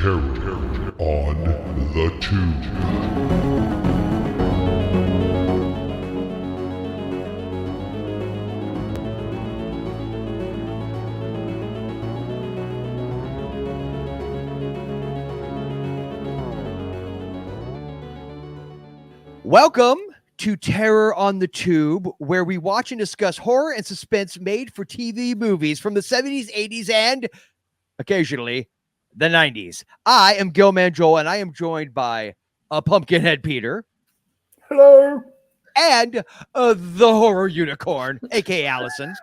on the Tube. Welcome to Terror on the Tube, where we watch and discuss horror and suspense made for TV movies from the 70s, 80s, and occasionally the 90s. I am Gilman Joel, and I am joined by Pumpkinhead Peter. Hello. And the horror unicorn, aka Allyson.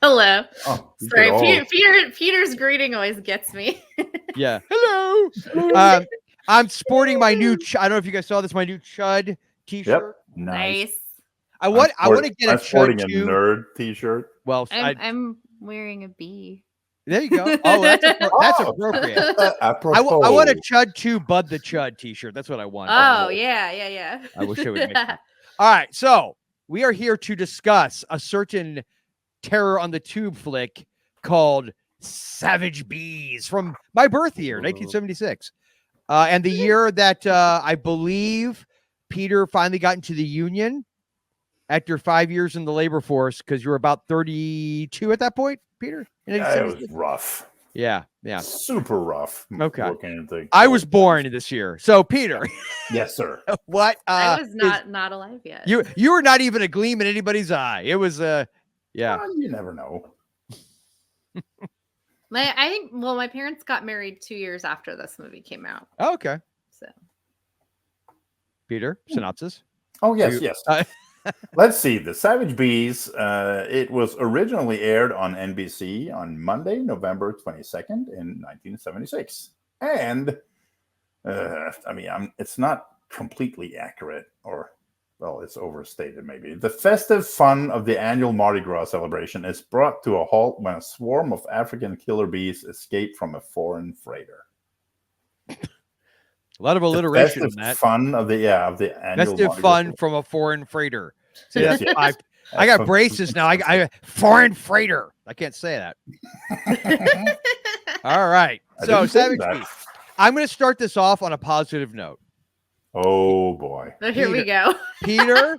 Hello. Oh, sorry, Peter's greeting always gets me. Yeah. Hello. I'm sporting my new. I don't know if you guys saw this. My new Chud T-shirt. Yep. Nice. I want to get a Chud sporting a too. nerd T-shirt. Well, I'm wearing a bee. There you go. Oh, that's appropriate. I want a Chud 2 Bud the Chud T-shirt. That's what I want. Oh, yeah. I wish it would make sense. All right, so we are here to discuss a certain Terror on the Tube flick called Savage Bees from my birth year, 1976. And the year that I believe Peter finally got into the union after 5 years in the labor force, because you were about 32 at that point, Peter? Yeah, it was rough. Yeah. Super rough. Okay. I was born this year. So, Peter. Yes, sir. What? I was not alive yet. You were not even a gleam in anybody's eye. It was, yeah. Well, you never know. My parents got married 2 years after this movie came out. Oh, okay. So, Peter, synopsis. Oh, yes. Let's see. The Savage Bees. It was originally aired on NBC on Monday, November 22nd in 1976. And, it's not completely accurate, or, well, it's overstated maybe. The festive fun of the annual Mardi Gras celebration is brought to a halt when a swarm of African killer bees escape from a foreign freighter. A lot of alliteration in that. Fun of the annual festive fun from a foreign freighter. See, that's I got braces now. I foreign freighter. I can't say that. All right. So Savage Bees. I'm going to start this off on a positive note. Oh boy. So here we go. Peter,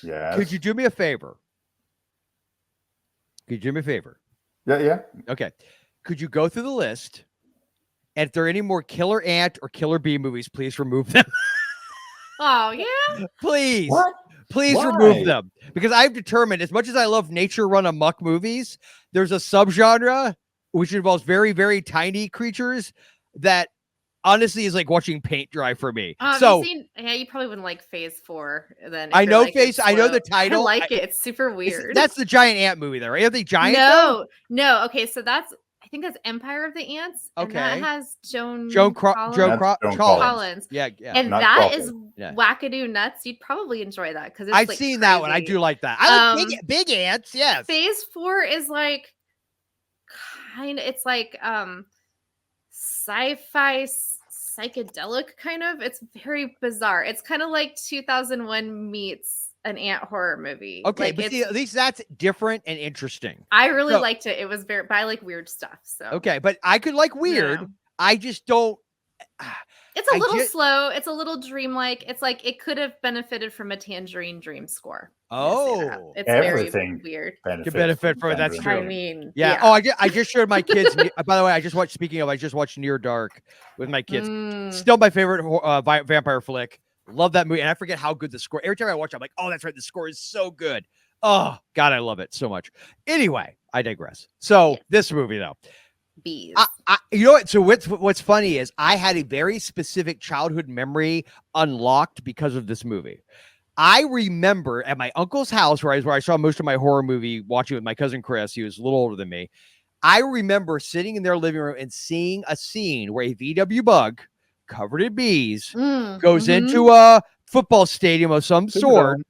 yes. Could you do me a favor? Yeah. Okay. Could you go through the list? And if there are any more killer ant or killer bee movies, please remove them. Oh, yeah. Please. What? Please Why? remove them. Because I've determined, as much as I love nature run amok movies, there's a subgenre which involves very, very tiny creatures that honestly is like watching paint dry for me. You probably wouldn't like Phase 4 then. I know I know the title. I like it. It's super weird. That's the giant ant movie there, right? Are they giant? No. Okay, so I think that's Empire of the Ants. Okay. And that has Joan Collins. Yeah. And Not that Crawford. is wackadoo nuts. You'd probably enjoy that because I've seen that one. I do like that. I like big ants. Yes. Phase 4 is like it's like sci-fi psychedelic kind of. It's very bizarre. It's kind of like 2001 meets an ant horror movie. Okay, but see, at least that's different and interesting. I really liked it. It was but I like weird stuff. So okay, but I could like weird. Yeah. I just don't. It's a little slow. It's a little dreamlike. It's like it could have benefited from a Tangerine Dream score. Oh, it's everything very weird. Could benefit from it. That's true. I mean, yeah. Oh, I just showed my kids. By the way, I just watched Near Dark with my kids. Still my favorite vampire flick. Love that movie, and I forget how good the score. Every time I watch it, I'm like, oh, that's right. The score is so good. Oh, God, I love it so much. Anyway, I digress. So this movie, though. Bees. You know what? So what's funny is I had a very specific childhood memory unlocked because of this movie. I remember at my uncle's house where I saw most of my horror movie watching with my cousin Chris. He was a little older than me. I remember sitting in their living room and seeing a scene where a VW bug covered in bees goes into a football stadium of some sort,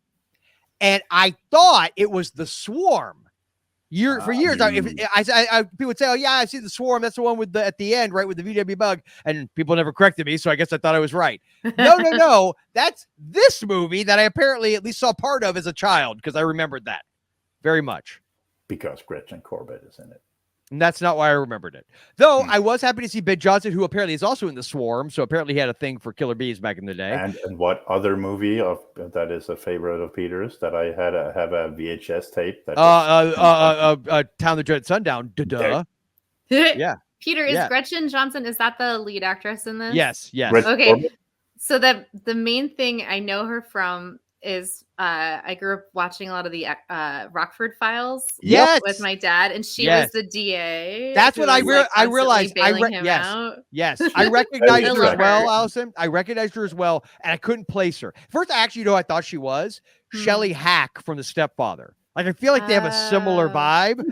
and I thought it was the Swarm. For years, people would say, "Oh yeah, I see the Swarm. That's the one with at the end, right, with the VW bug." And people never corrected me, so I guess I thought I was right. No, that's this movie that I apparently at least saw part of as a child because I remembered that very much. Because Gretchen Corbett is in it. And that's not why I remembered it. Though I was happy to see Ben Johnson, who apparently is also in The Swarm. So apparently he had a thing for killer bees back in the day. And what other movie that is a favorite of Peter's that I have a VHS tape? That Town That Dreaded Sundown. Duh. Yeah. Peter, is Gretchen Johnson, is that the lead actress in this? Yes. Okay. Corbett? So the main thing I know her from is I grew up watching a lot of the Rockford Files with my dad, and she was the DA. That's what I realized. Out. Yes. I recognized her as well, Allyson. I recognized her as well, and I couldn't place her. First, I actually know I thought she was Shelley Hack from The Stepfather. Like, I feel like they have a similar vibe.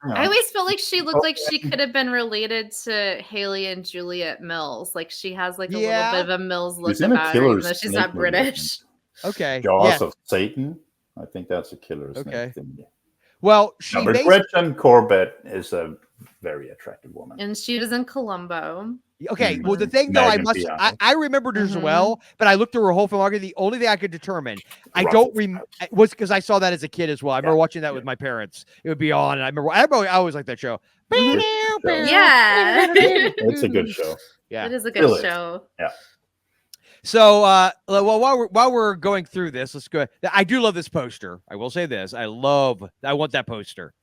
I always felt like she looked like she could have been related to Haley and Juliet Mills. Like, she has like a little bit of a Mills look about her, even though she's not British. Okay. Jaws of Satan. I think that's a killer snake thing. Well, Gretchen Corbett is a very attractive woman. And she was in Columbo. Okay, well, the thing though, I remembered her as well, but I looked through her whole filmography. The only thing I could determine, I don't remember, was because I saw that as a kid as well. I remember watching that with my parents. It would be on, and I always liked that show. Yeah, it's a good show. Yeah, it is a good show. Yeah. So, while we're going through this, let's go. I do love this poster. I will say this: I want that poster.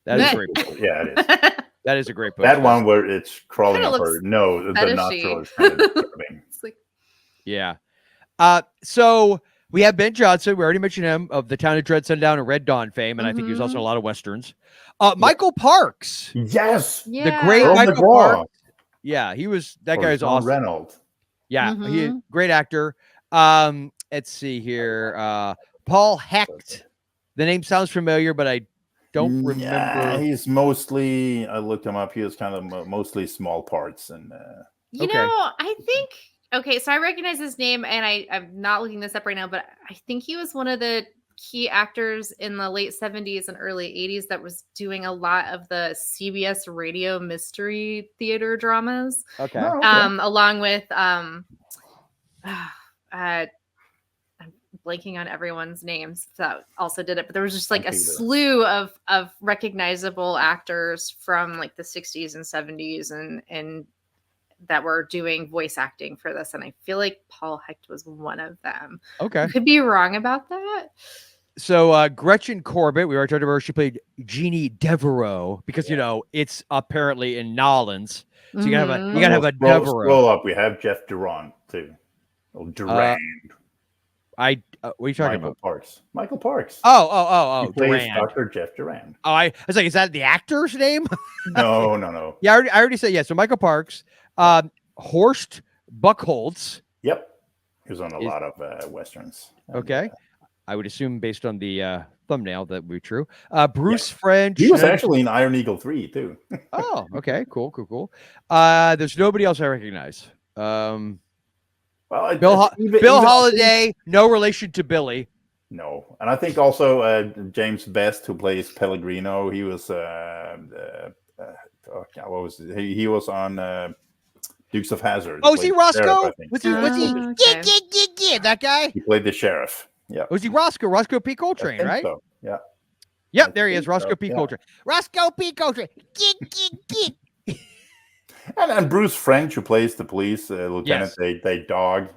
That is great. Yeah, it is. That is a great poster. That one where it's crawling up her nose, the nostril is kind of disturbing. Yeah. So we have Ben Johnson. We already mentioned him, of the Town of Dread Sundown and Red Dawn fame, and I think he was also in a lot of westerns. Michael Parks. Yes. The great Michael Parks. Yeah, he was. That guy is awesome. Reynolds. Yeah, he great actor. Let's see here. Paul Hecht. The name sounds familiar, but I don't remember. Yeah, he's mostly. I looked him up. He was kind of mostly small parts, and you know, I think. Okay, so I recognize his name, and I'm not looking this up right now, but I think he was one of the key actors in the late 70s and early 80s that was doing a lot of the CBS radio mystery theater dramas. Okay. Along with I'm blanking on everyone's names that also did it, but there was just like a slew of recognizable actors from like the 60s and 70s and that were doing voice acting for this, and I feel like Paul Hecht was one of them. Okay, I could be wrong about that. So Gretchen Corbett, we already talked about her. She played Jeannie Devereaux because you know it's apparently in Nolans, so you gotta have a Devereaux. Scroll up. We have Jeff Durand too. Durand. What are you talking about? Michael Parks. Oh, he plays Durand. Dr. Jeff Durand. Oh, I was like, is that the actor's name? No. Yeah, I already said So Michael Parks, Horst Buchholz. Yep, he was on a lot of westerns. Okay, I would assume based on the thumbnail that would be true. Bruce French. He was actually in Iron Eagle 3 too. Oh, okay, cool. There's nobody else I recognize. Bill Holiday, no relation to Billy. No, and I think also James Best, who plays Pellegrino, he was what was it? He was on Dukes of Hazzard. Oh, is he Roscoe? Was he? Okay. That guy? He played the sheriff. Yeah. Was he Roscoe? Roscoe P. Coltrane, right? So. Yeah. Yep, there he is. Roscoe P. Coltrane. Roscoe P. Coltrane. And Bruce French, who plays the police lieutenant, Yes. they dog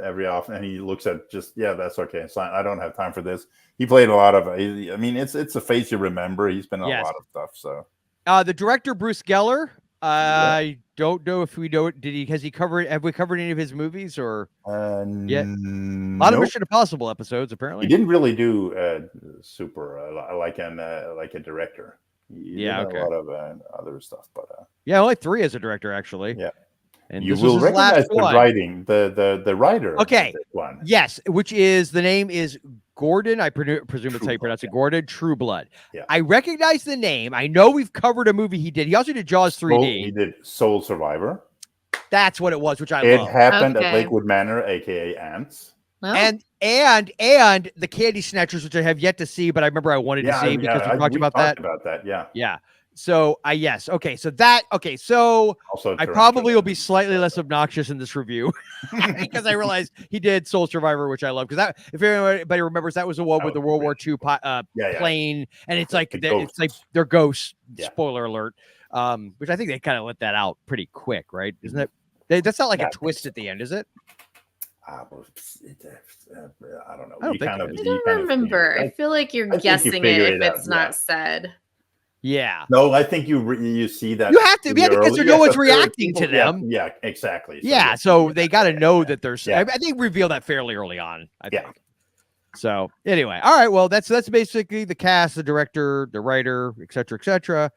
every often, and he looks at that's okay. It's fine. I don't have time for this. He played a lot of. I mean, it's a face you remember. He's been in a lot of stuff. So the director Bruce Geller. I don't know if we know it. Have we covered any of his movies or yet? A lot of Mission Impossible episodes, apparently. He didn't really do super like a director. He did a lot of other stuff, but only 3 as a director, actually. Yeah, and you will recognize the writing, the writer. Okay, of this one. Yes, which is the name is Gordon. I presume it's how you pronounce it. Gordon Trueblood. Yeah, I recognize the name. I know we've covered a movie he did. He also did Jaws 3D. He did Soul Survivor. That's what it was, which I love. It happened at Lakewood Manor, aka Ants. Well. And the Candy Snatchers, which I have yet to see, but I remember I wanted to see because we talked about that. Yeah. So yes. Okay. So Also, I probably will be slightly less obnoxious in this review because I realized he did Soul Survivor, which I love. Because that, if anybody remembers, that was the one with the World War II plane, and it's like they're ghosts. Yeah. Spoiler alert. Which I think they kind of let that out pretty quick, right? Isn't it? That's not like a twist at the end, is it? I don't know. I don't remember. I feel like you're guessing it if it's not said. Yeah. No, I think you see that. You have to, because no one's reacting to them. Yeah, exactly. So they got to know that there's. I think reveal that fairly early on. I think. So anyway, all right. Well, that's basically the cast, the director, the writer, etc., etc.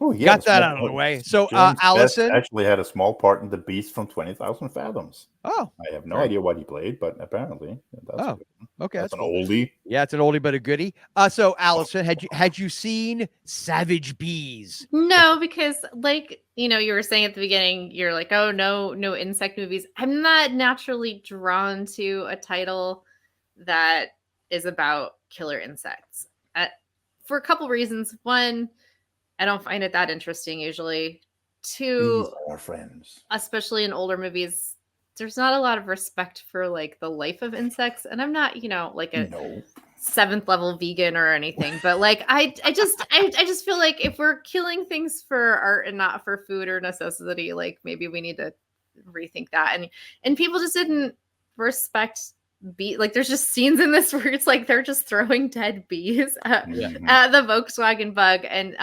Oh, yeah, got that out of the way. So Allyson actually had a small part in The Beast from 20,000 Fathoms. Oh, I have no idea what he played, but apparently that's okay. That's an oldie. Yeah, it's an oldie but a goodie. So Allyson, had you seen Savage Bees? No, because you were saying at the beginning, you're like, oh no insect movies. I'm not naturally drawn to a title that is about killer insects for a couple reasons. One, I don't find it that interesting usually. Two, these are our friends. Especially in older movies, there's not a lot of respect for like the life of insects. And I'm not, like a 7th level vegan or anything, but like I just feel like if we're killing things for art and not for food or necessity, like maybe we need to rethink that. And people just didn't respect like there's just scenes in this where it's like they're just throwing dead bees at the Volkswagen Bug, and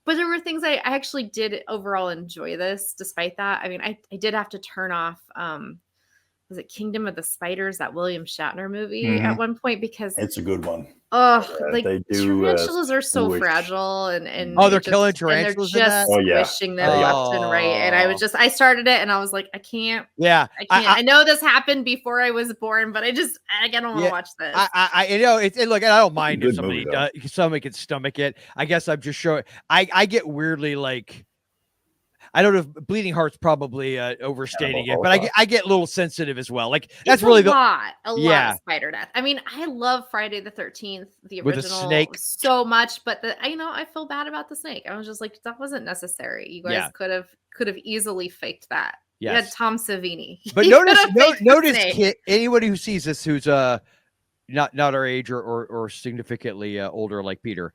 but there were things I actually did overall enjoy this despite that. I mean, I did have to turn off was it Kingdom of the Spiders, that William Shatner movie at one point, because it's a good one. Oh, like tarantulas are so fragile, and they're killing tarantulas. They're just squishing them left and right. And I started it, and I was like, I can't. Yeah, I can't. I know this happened before I was born, but I don't want to watch this. Look, I don't mind if somebody can stomach it. I guess I'm just showing. I get weirdly like. I don't know if Bleeding Heart's probably overstating it, but I get a little sensitive as well. Like that's it's really a lot of spider death. I mean, I love Friday the 13th, the original, with the snake so much, but I felt bad about the snake. I was just like, that wasn't necessary. You guys could have easily faked that. Yes. You had Tom Savini, but notice anybody who sees this who's not our age or significantly older like Peter.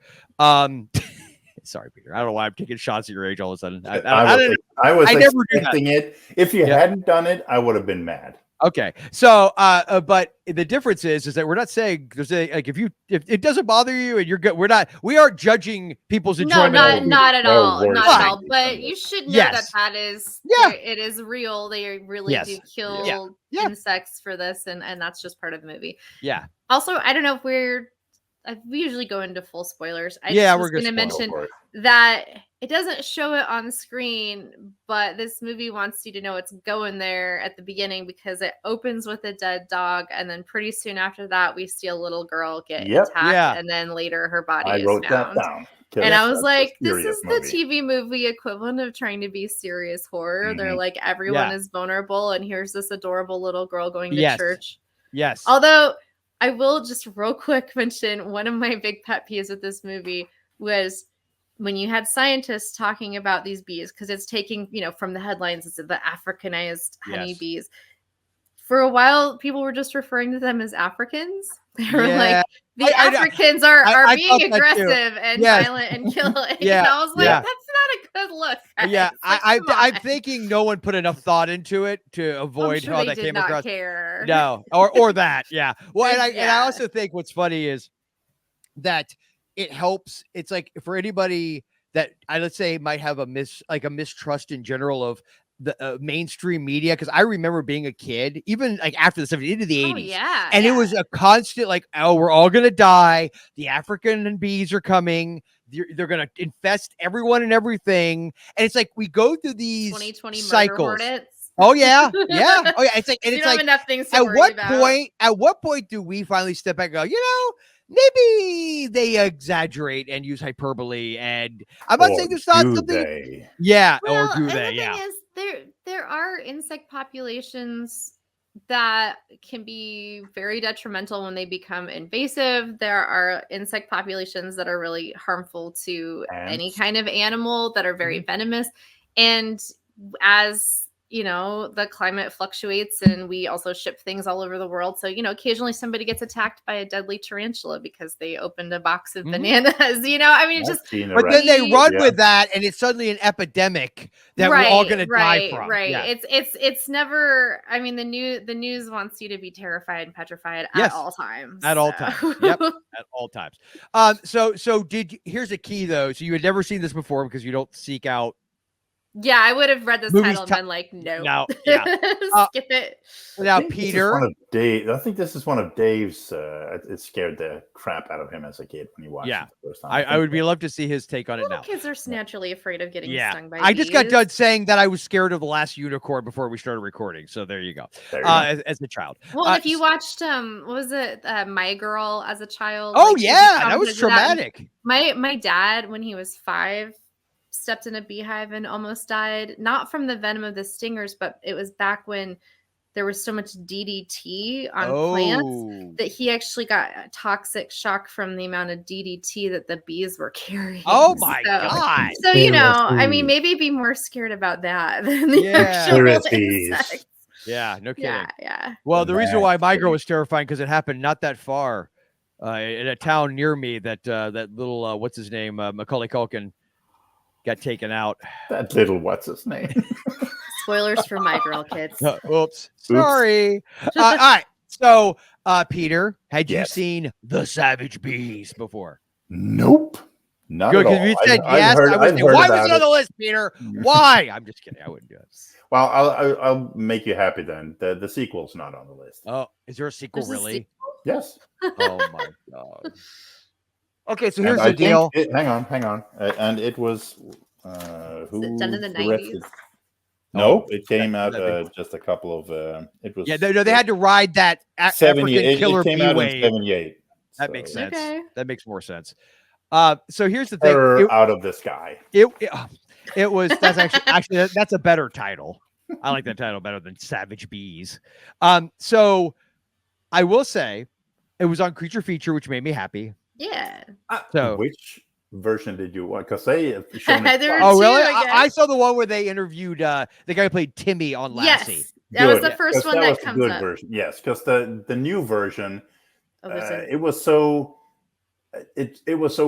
Sorry, Peter. I don't know why I'm taking shots at your age all of a sudden. I was expecting it. If you hadn't done it, I would have been mad. Okay. So, but the difference is that we're not saying there's like if it doesn't bother you and you're good, we aren't judging people's enjoyment. No, not at all. Not at all. But you should know that is it is real. They really do kill insects for this, and that's just part of the movie. Yeah. Also, I don't know if we usually go into full spoilers. We're going to mention that it doesn't show it on screen, but this movie wants you to know it's going there at the beginning because it opens with a dead dog, and then pretty soon after that, we see a little girl get attacked, and then later her body is found. That down. And I was like, this is the TV movie equivalent of trying to be serious horror. They're like, everyone is vulnerable, and here's this adorable little girl going to church. Yes. Although I will just real quick mention one of my big pet peeves with this movie was when you had scientists talking about these bees, because it's taking, from the headlines, it's the Africanized honeybees. For a while, people were just referring to them as Africans. They were like, the Africans are being aggressive and violent and killing. And I was like, that's not a good look. Guys. Yeah, I'm thinking no one put enough thought into it to avoid how that came across. Care. No, or that, yeah. Well, and I also think what's funny is that it helps. It's like for anybody that let's say might have a mistrust in general of the mainstream media, because I remember being a kid, even like after the 70s, into the 80s. And it was a constant like, oh, we're all gonna die. The African bees are coming. They're gonna infest everyone and everything. And it's like we go through these 2020 cycles. Oh yeah. Oh yeah. It's like, and it's like, enough things to worry about. At what point do we finally step back and go, maybe they exaggerate and use hyperbole? And I'm not saying there's not something. Yeah. Well, or do they? The thing is, there are insect populations that can be very detrimental when they become invasive. There are insect populations that are really harmful to any Ants. kind of animal that are very venomous. And as you know, the climate fluctuates and we also ship things all over the world. So, you know, occasionally somebody gets attacked by a deadly tarantula because they opened a box of bananas, you know, I mean, it's just, but then they run with that and it's suddenly an epidemic that we're all going to die from. Right. Yeah. It's never, I mean, the news wants you to be terrified and petrified at all times. At all times. Yep. At all times. So here's a key though. So you had never seen this before because you don't seek out. Yeah, I would have read this title and been like, no. Yeah. Skip it. Now, Peter. I think this is one of Dave's. It scared the crap out of him as a kid when he watched it the first time. I would love to see his take on it now. Kids are naturally afraid of getting stung by bees. I just got done saying that I was scared of the last unicorn before we started recording. So there you go. As a child. Well, if you watched, what was it, My Girl as a child? Oh, like, yeah. That was traumatic. My dad, when he was 5, stepped in a beehive and almost died, not from the venom of the stingers, but it was back when there was so much DDT on plants that he actually got a toxic shock from the amount of DDT that the bees were carrying. Oh my God. So, you know, I mean, maybe be more scared about that than the actual insects. Yeah, no kidding. Yeah. Well, the reason why My Girl was terrifying because it happened not that far in a town near me that little, what's his name, Macaulay Culkin got taken out. That little what's his name? Spoilers for My Girl, kids. Oops. Sorry. All right. So, Peter, had you seen The Savage Bees before? Nope. Not good, at all. Because you said yes. I would say, why was it on the list, Peter? Why? I'm just kidding. I wouldn't do it. Well, I'll make you happy then. The sequel's not on the list. Oh, is there a sequel really? Yes. Oh my God. Okay, so here's the deal. Hang on. And it was who was it done in the 90s? No, it came out just a couple of. It was they had to ride that African killer bee wave. 78. That makes sense. Okay. That makes more sense. So here's the thing. Out of the sky. It was. That's actually that's a better title. I like that title better than Savage Bees. So I will say it was on Creature Feature, which made me happy. Yeah. So which version did you want? Because they have shown oh really? I saw the one where they interviewed the guy who played Timmy on Lassie. Yes, that was the first one that comes good up. Version. Yes, because the new version, it was so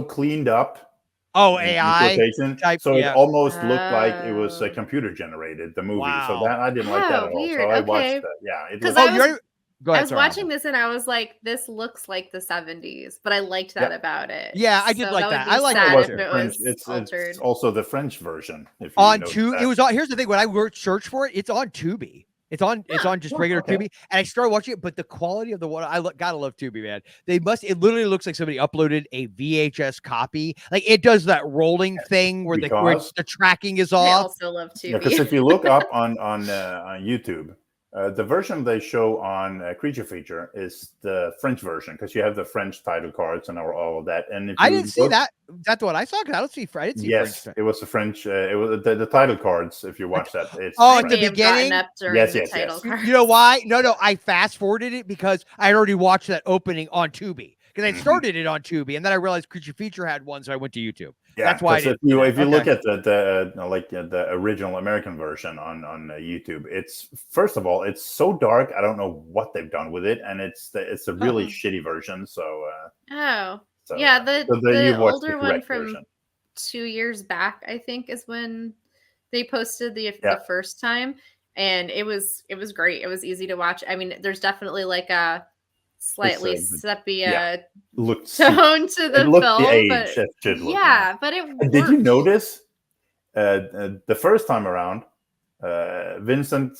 cleaned up. Oh, AI type, so it almost looked like it was computer generated. The movie, so that I didn't like that at all. Weird. So I watched that. Yeah, it was. I was watching this and I was like, this looks like the 70s, but I liked that about it. Yeah, I did like that. I like it. It's also the French version. If you on Tubi, it was on. Here's the thing: when I searched for it, it's on Tubi. It's on just regular Tubi, and I started watching it. But the quality of the one, gotta love Tubi, man. It literally looks like somebody uploaded a VHS copy. Like it does that rolling thing where the tracking is off. I also love Tubi. Because if you look up on YouTube. The version they show on Creature Feature is the French version because you have the French title cards and all of that. And I didn't see that. That's the one I saw. Because I didn't see French. Yes, it was the French. It was the title cards. If you watch that, it's at the beginning. Yes. You know why? No. I fast forwarded it because I had already watched that opening on Tubi. Because I started it on Tubi, and then I realized Creature Feature had one, so I went to YouTube. Yeah, that's why. If you look at the original American version on YouTube, it's first of all it's so dark. I don't know what they've done with it, and it's a really shitty version. So the older one from 2 years back, I think, is when they posted the first time, and it was great. It was easy to watch. I mean, there's definitely like a slightly sepia tone to the film, but it did you notice the first time around Vincent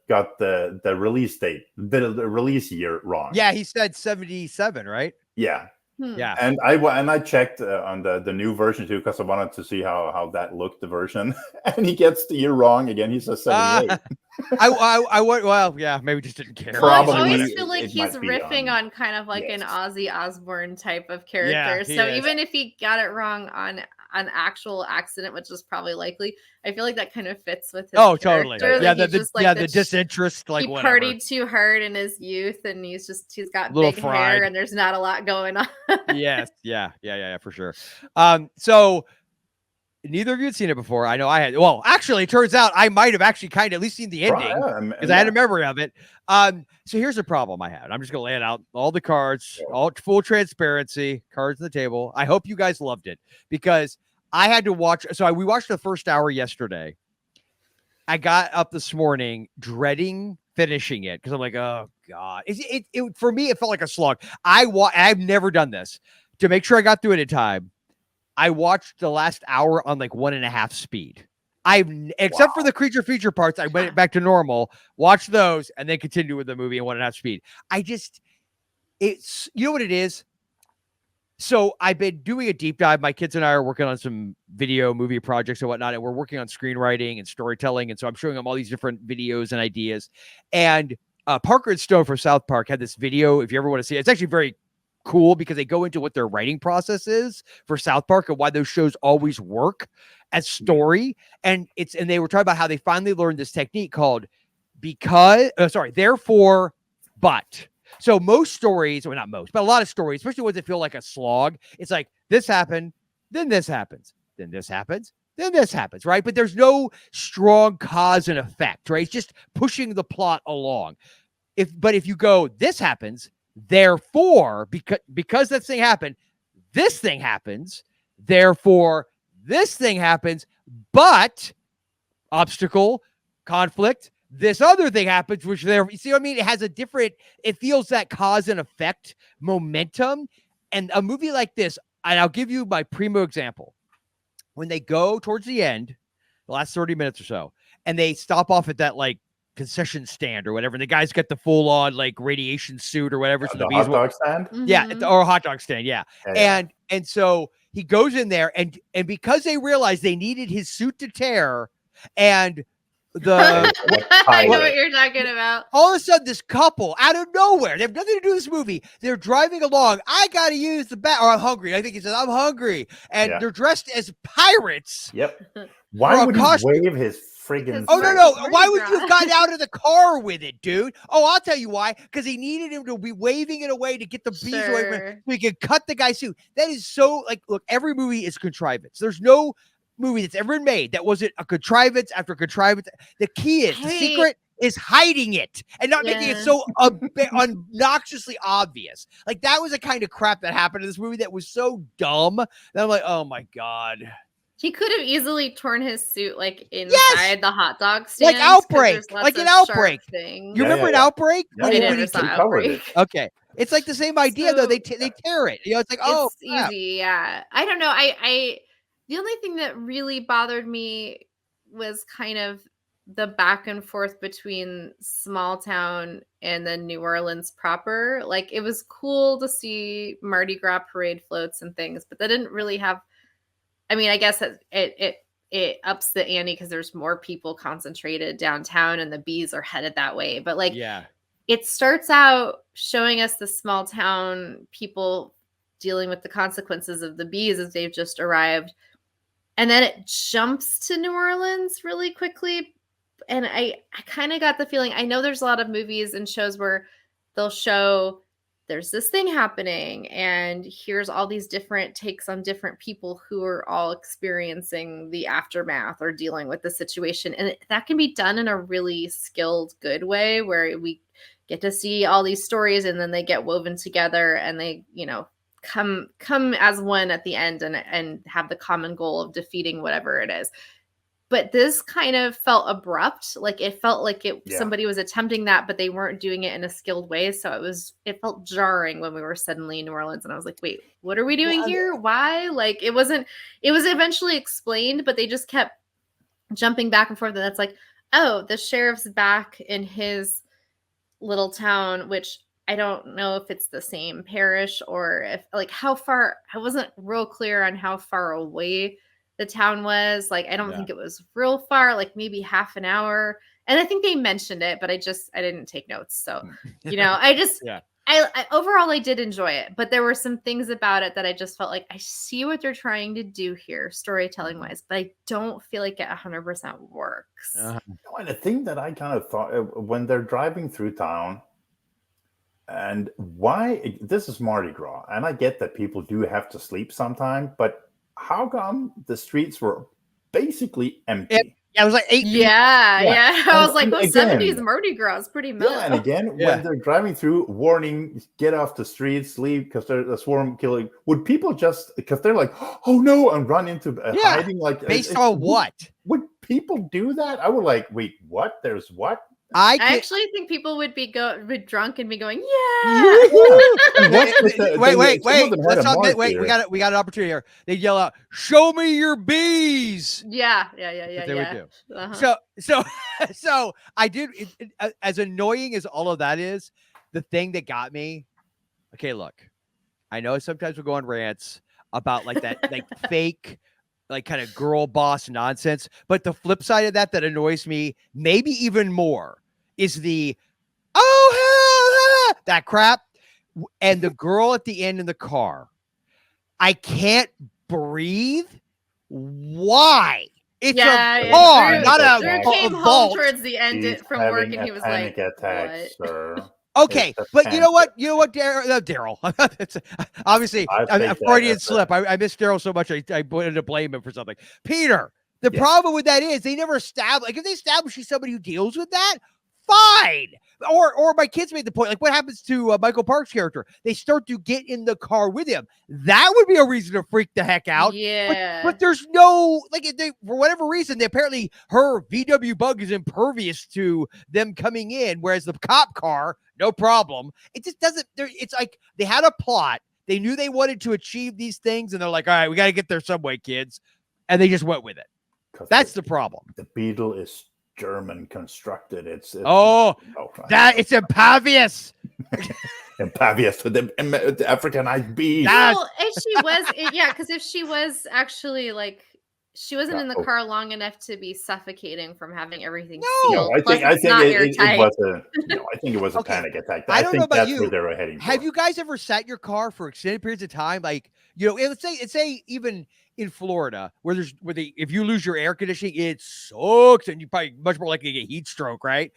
got the release date, the release year wrong? Yeah, he said 77, right? Yeah. Yeah, and I checked on the new version too because I wanted to see how that looked, the version, and he gets the year wrong again. He says 78. Maybe just didn't care. Probably. I always feel like he's riffing on kind of like an Ozzy Osbourne type of character. Yeah, so even if he got it wrong on an actual accident, which is probably likely. I feel like that kind of fits with his totally. character. Yeah, Like, the disinterest, like he whatever. partied too hard in his youth, and he's got Little big fried. hair, and there's not a lot going on. Yes, yeah, for sure. So neither of you had seen it before. I know I had. Well, actually, it turns out I might have actually kind of at least seen the ending because I had a memory of it. So here's the problem I had. I'm just gonna lay it out. All the cards, all full transparency, cards on the table. I hope you guys loved it because I had to watch. So we watched the first hour yesterday. I got up this morning dreading finishing it because I'm like, oh god, it for me it felt like a slog. I've never done this. To make sure I got through it in time, I watched the last hour on like 1.5 speed. Except for the creature feature parts, I went back to normal, watched those, and then continued with the movie at 1.5 speed. It's you know what it is. So I've been doing a deep dive. My kids and I are working on some video movie projects and whatnot, and we're working on screenwriting and storytelling. And so I'm showing them all these different videos and ideas. And Parker and Stone from South Park had this video. If you ever want to see it, it's actually very cool because they go into what their writing process is for South Park and why those shows always work as story. And they were talking about how they finally learned this technique called therefore, but. So most stories, well, not most, but a lot of stories, especially ones that feel like a slog, it's like this happened, then this happens, then this happens, then this happens, right? But there's no strong cause and effect, right? It's just pushing the plot along. But if you go, this happens, therefore, because that thing happened, this thing happens, therefore, this thing happens, but obstacle, conflict, this other thing happens, which you see what I mean? It has it feels that cause and effect momentum. And a movie like this, and I'll give you my primo example. When they go towards the end, the last 30 minutes or so, and they stop off at that like concession stand or whatever, and the guys get the full on like radiation suit or whatever. So the hot dog stand? Yeah, or a hot dog stand, yeah. And so he goes in there and because they realized they needed his suit to tear and I know what you're talking about. All of a sudden, this couple out of nowhere, they have nothing to do with this movie. They're driving along. I got to use the or I'm hungry. I think he says, I'm hungry. And they're dressed as pirates. Yep. Why would he wave his friggin' Oh, no. Why would you have gotten out of the car with it, dude? Oh, I'll tell you why. Because he needed him to be waving it away to get the bees away from him so he could cut the guy's suit. That is so, like, look, every movie is contrivance. There's no movie that's ever been made that wasn't a contrivance after contrivance. The key is the secret is hiding it and not making it so obnoxiously obvious. Like that was the kind of crap that happened in this movie that was so dumb that I'm like, oh my god. He could have easily torn his suit like inside the hot dog stand. Like Outbreak. Like an Outbreak. Things. You remember an Outbreak? Yeah, I never saw Outbreak. Okay. It's like the same idea though. They tear it. You know, it's like, oh, it's easy. Yeah. I don't know. The only thing that really bothered me was kind of the back and forth between small town and then New Orleans proper. Like it was cool to see Mardi Gras parade floats and things, but that didn't really have, I mean, I guess it ups the ante because there's more people concentrated downtown and the bees are headed that way. But like, it starts out showing us the small town people dealing with the consequences of the bees as they've just arrived. And then it jumps to New Orleans really quickly. And I kind of got the feeling, I know there's a lot of movies and shows where they'll show there's this thing happening and here's all these different takes on different people who are all experiencing the aftermath or dealing with the situation. And that can be done in a really skilled, good way where we get to see all these stories and then they get woven together and they, come as one at the end and have the common goal of defeating whatever it is. But this kind of felt abrupt. Like it felt like somebody was attempting that, but they weren't doing it in a skilled way. So it felt jarring when we were suddenly in New Orleans. And I was like, wait, what are we doing here? Why? Like it was eventually explained, but they just kept jumping back and forth. And that's like, oh, the sheriff's back in his little town, which I don't know if it's the same parish or if like how far. I wasn't real clear on how far away the town was. Like, I don't think it was real far, like maybe half an hour. And I think they mentioned it, but I didn't take notes. So, I overall I did enjoy it, but there were some things about it that I just felt like I see what they're trying to do here, storytelling wise, but I don't feel like it 100% works. No, and the thing that I kind of thought when they're driving through town, and why this is Mardi Gras, and I get that people do have to sleep sometime, but how come the streets were basically empty? Yeah, it was like 8 Yeah. I was like, And those again, 70s Mardi Gras is pretty mellow. Yeah, and again, when they're driving through, warning, get off the streets, sleep, because there's a swarm killing. Would people just, because they're like, oh no, and run into hiding? Like, based on what? Would people do that? I would like, wait, what? There's what? I actually think people would be drunk and be going, yeah. Wait. Let's not wait. We got an opportunity here. They yell out, "Show me your bees!" Yeah. They would do. So I did. As annoying as all of that is, the thing that got me. Okay, look, I know sometimes we go on rants about like that, like fake, like kind of girl boss nonsense. But the flip side of that annoys me maybe even more is the, that crap. And the girl at the end in the car. I can't breathe. Why? It's a car, not a Drew came home towards the end from work and he was like, attack, sir. Okay, but you know what, Daryl. Obviously, a Freudian slip. I miss Daryl so much. I wanted to blame him for something. Peter, the problem with that is they never establish. Like if they establish he's somebody who deals with that, fine. Or my kids made the point. Like what happens to Michael Park's character? They start to get in the car with him. That would be a reason to freak the heck out. Yeah. But there's no for whatever reason, apparently her VW Bug is impervious to them coming in, whereas the cop car, no problem. It just doesn't. It's like they had a plot. They knew they wanted to achieve these things, and they're like, all right, we got to get there some way, kids, and they just went with it. That's the problem. The Beetle is German constructed. It's impervious. Impervious to the Africanized bees. Well, if she was, because if she was actually like, she wasn't in the car long enough to be suffocating from having everything sealed. I think it was a panic attack. I don't know about that's you. where they were heading. Have you guys ever sat in your car for extended periods of time? Like, let's say even in Florida, if you lose your air conditioning, it sucks, and you probably much more likely to get heat stroke, right?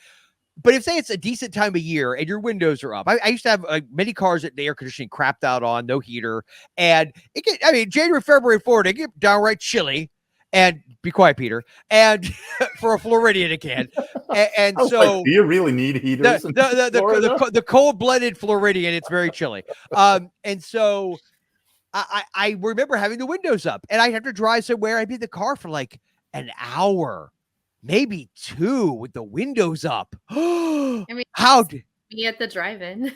But if say it's a decent time of year and your windows are up, I used to have many cars that the air conditioning crapped out on, no heater, and January, February, Florida, it get downright chilly. And be quiet, Peter. And for a Floridian, it can. And so, do you really need heaters? The cold-blooded Floridian, it's very chilly. And so, I remember having the windows up, and I'd have to drive somewhere. I'd be in the car for like an hour, maybe 2, with the windows up. How did be at the drive-in?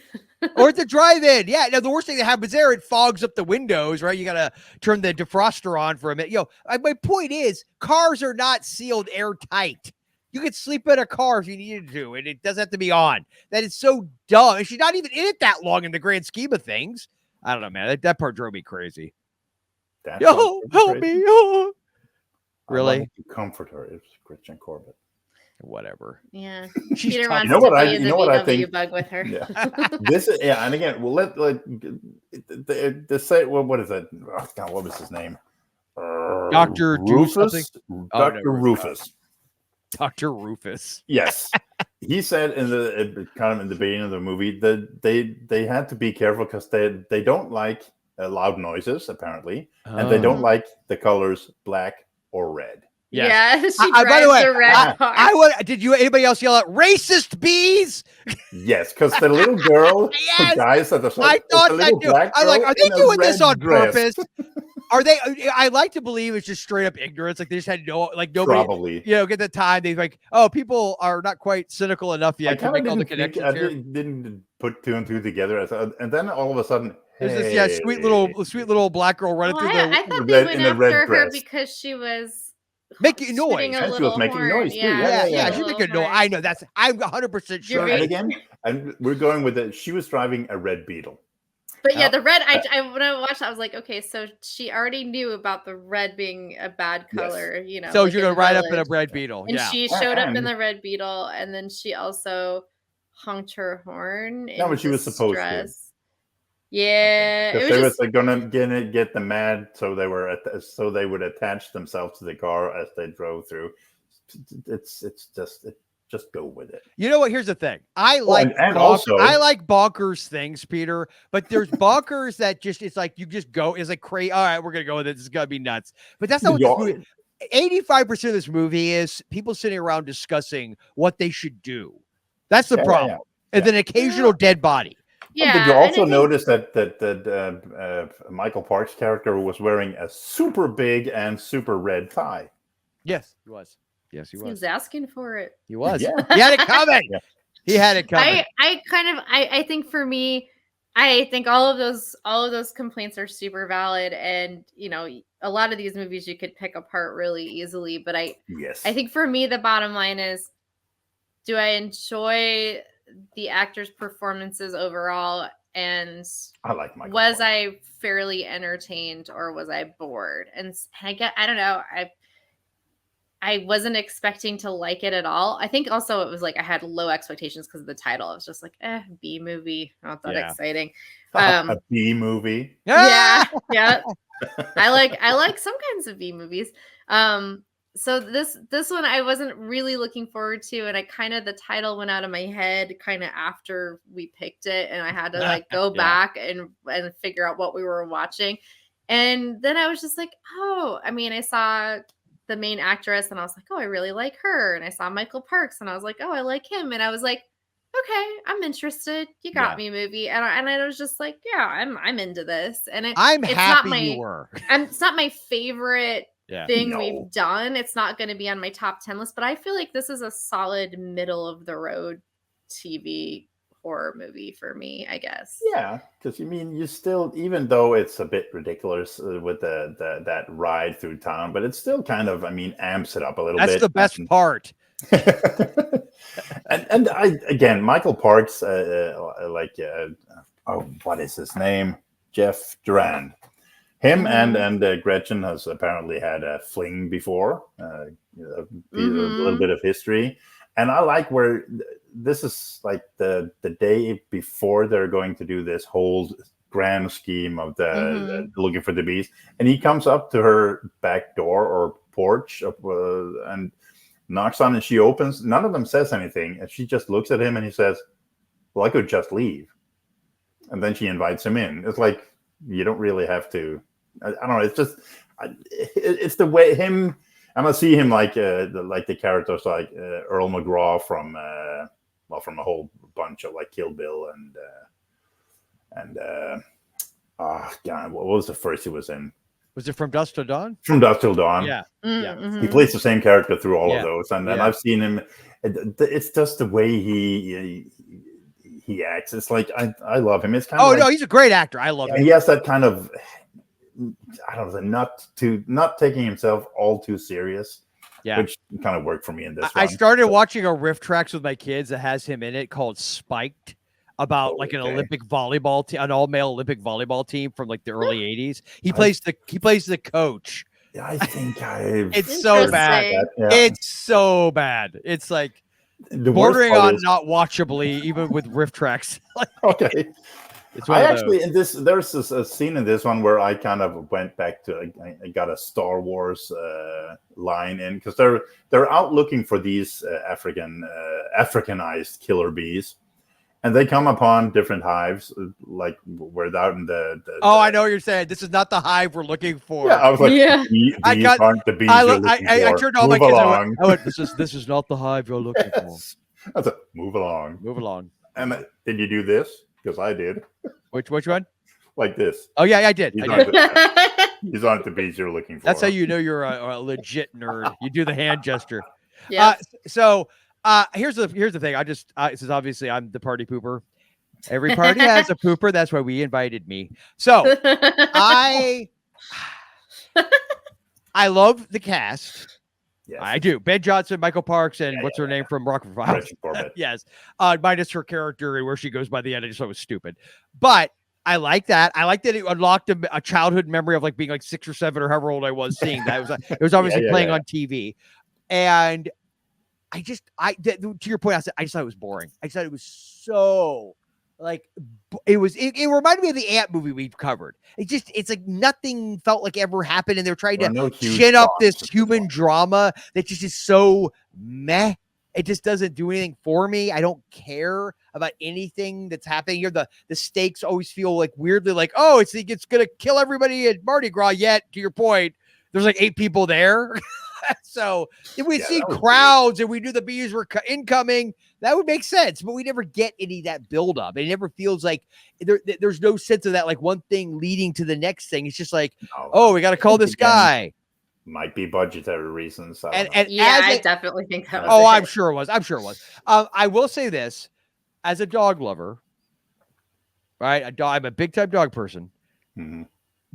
Or at the drive-in. Yeah. Now, the worst thing that happens there, it fogs up the windows, right? You got to turn the defroster on for a minute. My point is, cars are not sealed airtight. You could sleep in a car if you needed to, and it doesn't have to be on. That is so dumb. And she's not even in it that long in the grand scheme of things. I don't know, man. That part drove me crazy. Help me. Oh. Really? I to comfort her. It's Gretchen Corbett. Whatever. Yeah. Peter wants to be in the VW Bug with her. Yeah. This is and again, we'll let the say what is that? Oh, God, what was his name? Dr. Rufus. Dr. Rufus. Dr. Rufus. Yes. He said in the beginning of the movie that they had to be careful because they don't like loud noises apparently, and they don't like the colors black or red. Yes. Yeah, she drives by the way, the red car. Did anybody else yell out racist bees? Yes, because the little girl, yes. the guys at the I thought that too. I'm like, are they doing this on purpose? Are they? I like to believe it's just straight up ignorance. Like they just had nobody. Probably. Get the time. They're like, people are not quite cynical enough yet to make all the connections here. Didn't put 2 and 2 together, and then all of a sudden, there's this sweet little black girl running through I thought they went after her because she was making noise. And she was making noise too. Yeah, she's making noise. I know I'm 100% sure. And again, and we're going with it. She was driving a red Beetle. But yeah, the red. When I watched, I was like, okay, so she already knew about the red being a bad color. Yes. So you're gonna ride up in a red Beetle, and she showed up in the red Beetle, and then she also honked her horn. No, but she was supposed to. Yeah, Because it they was were just gonna get them mad, so they would attach themselves to the car as they drove through. It's just go with it. You know what? Here's the thing. I like bonkers things, Peter, but there's bonkers that just, it's like, you just go, it's like crazy. All right, we're going to go with it. This is going to be nuts. But that's not what this movie, 85% of this movie is people sitting around discussing what they should do. That's the problem. Yeah. And then occasional dead body. Yeah. Did you also notice that Michael Park's character was wearing a super big and super red tie? Yes, he was. Yes, he was. He was asking for it. He was. Yeah. He had it coming. Yeah. He had it coming. I think for me, I think all of those complaints are super valid, and you know, a lot of these movies you could pick apart really easily. But I think for me, the bottom line is, do I enjoy the actors' performances overall? And I like Michael was Park. I fairly entertained, or was I bored? And I don't know. I wasn't expecting to like it at all. I think also it was like I had low expectations because of the title. I was just like, B movie, not that exciting. A B movie. Yeah. I like some kinds of B movies. So this one I wasn't really looking forward to, and the title went out of my head kind of after we picked it, and I had to like go back and figure out what we were watching. And then I was just like, I saw the main actress and I was like, I really like her. And I saw Michael Parks and I was like, I like him. And I was like, okay, I'm interested. You got me, movie. And I was just like, I'm into this. And it's happy not you were. It's not my favorite thing we've done. It's not going to be on my top 10 list, but I feel like this is a solid middle of the road TV horror movie for me, I guess. Yeah, because you still, even though it's a bit ridiculous with that ride through town, but it's still kind of, amps it up a little bit. That's the best part. and again, Michael Parks, what is his name? Jeff Durand. Him and Gretchen has apparently had a fling before, a little bit of history. And I like where this is like the day before they're going to do this whole grand scheme of the looking for the beast. And he comes up to her back door or porch and knocks on it. She opens. None of them says anything. And she just looks at him and he says, well, I could just leave. And then she invites him in. It's like, you don't really have to. I don't know. It's just, it's the way him. I'm gonna see him like the characters like Earl McGraw from a whole bunch of like Kill Bill and God, what was the first he was in? Was it From Dusk Till Dawn? From Dusk Till Dawn. Yeah. Mm-hmm. He plays the same character through all of those, and I've seen him. It's just the way he acts. It's like I love him. It's kind of no, he's a great actor. I love him. He has that kind of. I don't know, not taking himself all too serious, which kind of worked for me in this one. I started watching a riff tracks with my kids that has him in it called Spiked, about an Olympic volleyball team, an all-male Olympic volleyball team from like the early 80s. He plays the coach. Yeah, I think it's so bad. It's so bad. It's like bordering on not watchably, even with riff tracks. Okay. There's a scene in this one where I kind of went back to, I got a Star Wars line in, because they're out looking for these Africanized killer bees, and they come upon different hives, like we're out in the I know what you're saying. This is not the hive we're looking for. Yeah, I was like, these aren't the bees you're looking for. I turned all my kids. I went, this is not the hive you're looking for. I was like, move along. And did you do this? Because I did. Which one? Like this. Oh yeah, I did. These aren't the bees you're looking for. That's how you know you're a legit nerd. You do the hand gesture. Yeah. So here's the thing. Since obviously I'm the party pooper. Every party has a pooper. That's why we invited me. So I love the cast. Yes. I do. Ben Johnson, Michael Parks, and what's her name from Rockford Files? Corbett. Yes. Minus her character and where she goes by the end. I just thought it was stupid. But I like that. I like that it unlocked a childhood memory of like being like 6 or 7 or however old I was seeing that. It was obviously playing on TV. And to your point, I just thought it was boring. I just thought it was so like it reminded me of the Ant movie we covered. It's like nothing felt like ever happened, and they're trying to chin up this human drama that just is so meh. It just doesn't do anything for me. I don't care about anything that's happening here. The stakes always feel like weirdly like, oh, it's gonna kill everybody at Mardi Gras. Yet, to your point, there's like 8 people there. So if we see crowds and we knew the bees were incoming, that would make sense. But we never get any of that buildup. It never feels like there's no sense of that, like one thing leading to the next thing. It's just like, we got to call this guy. Might be budgetary reasons. I definitely think that was I'm sure it was. I will say this, as a dog lover, right? I'm a big time dog person. Mm-hmm.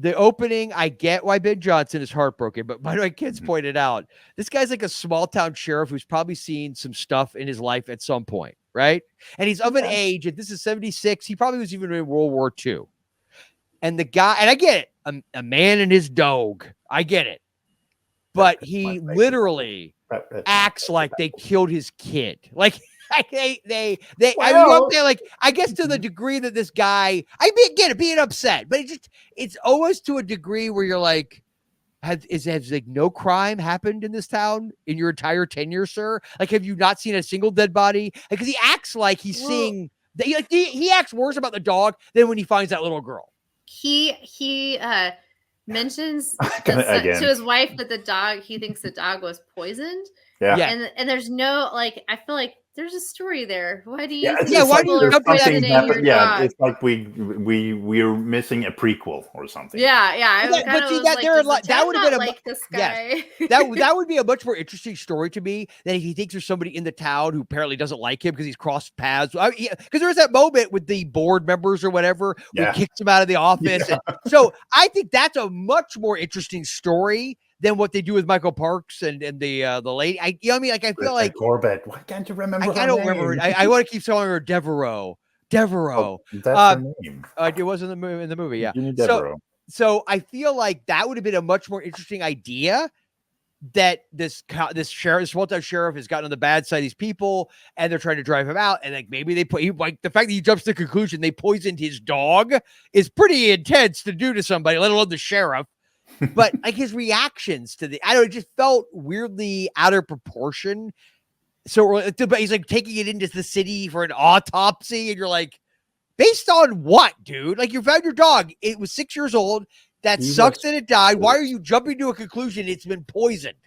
The opening, I get why Ben Johnson is heartbroken, but my kids pointed out, this guy's like a small town sheriff who's probably seen some stuff in his life at some point, right? And he's of an age, and this is 76. He probably was even in World War II. And the guy, and I get it, a man and his dog, I get it. But he literally acts like they killed his kid. Like they I guess to the degree that this guy, I get it, being upset, but it's always to a degree where you're like, has like no crime happened in this town in your entire tenure, sir? Like, have you not seen a single dead body? Because he acts like he's seeing that. He acts worse about the dog than when he finds that little girl. He mentions to his wife that he thinks the dog was poised. Yeah. And there's no, like, I feel like there's a story there. Why do you? Why do you something happen? Yeah, it's like we're missing a prequel or something. Yeah. That would have been like this guy. Yes. that would be a much more interesting story to me than if he thinks there's somebody in the town who apparently doesn't like him because he's crossed paths. Because there's that moment with the board members or whatever, where he kicks him out of the office. And so I think that's a much more interesting story than what they do with Michael Parks and the lady. I feel like Corbett. Why can't you remember? I don't remember it. I want to keep calling her Devereaux. That's her name. It was in the movie. Yeah. So I feel like that would have been a much more interesting idea. That this small-town sheriff has gotten on the bad side of these people, and they're trying to drive him out. And like maybe they the fact that he jumps to the conclusion they poisoned his dog is pretty intense to do to somebody, let alone the sheriff. But like his reactions to it just felt weirdly out of proportion. So he's like taking it into the city for an autopsy, and you're like, based on what, dude? Like, you found your dog. It was 6 years old. That sucks that it died. Why are you jumping to a conclusion it's been poisoned?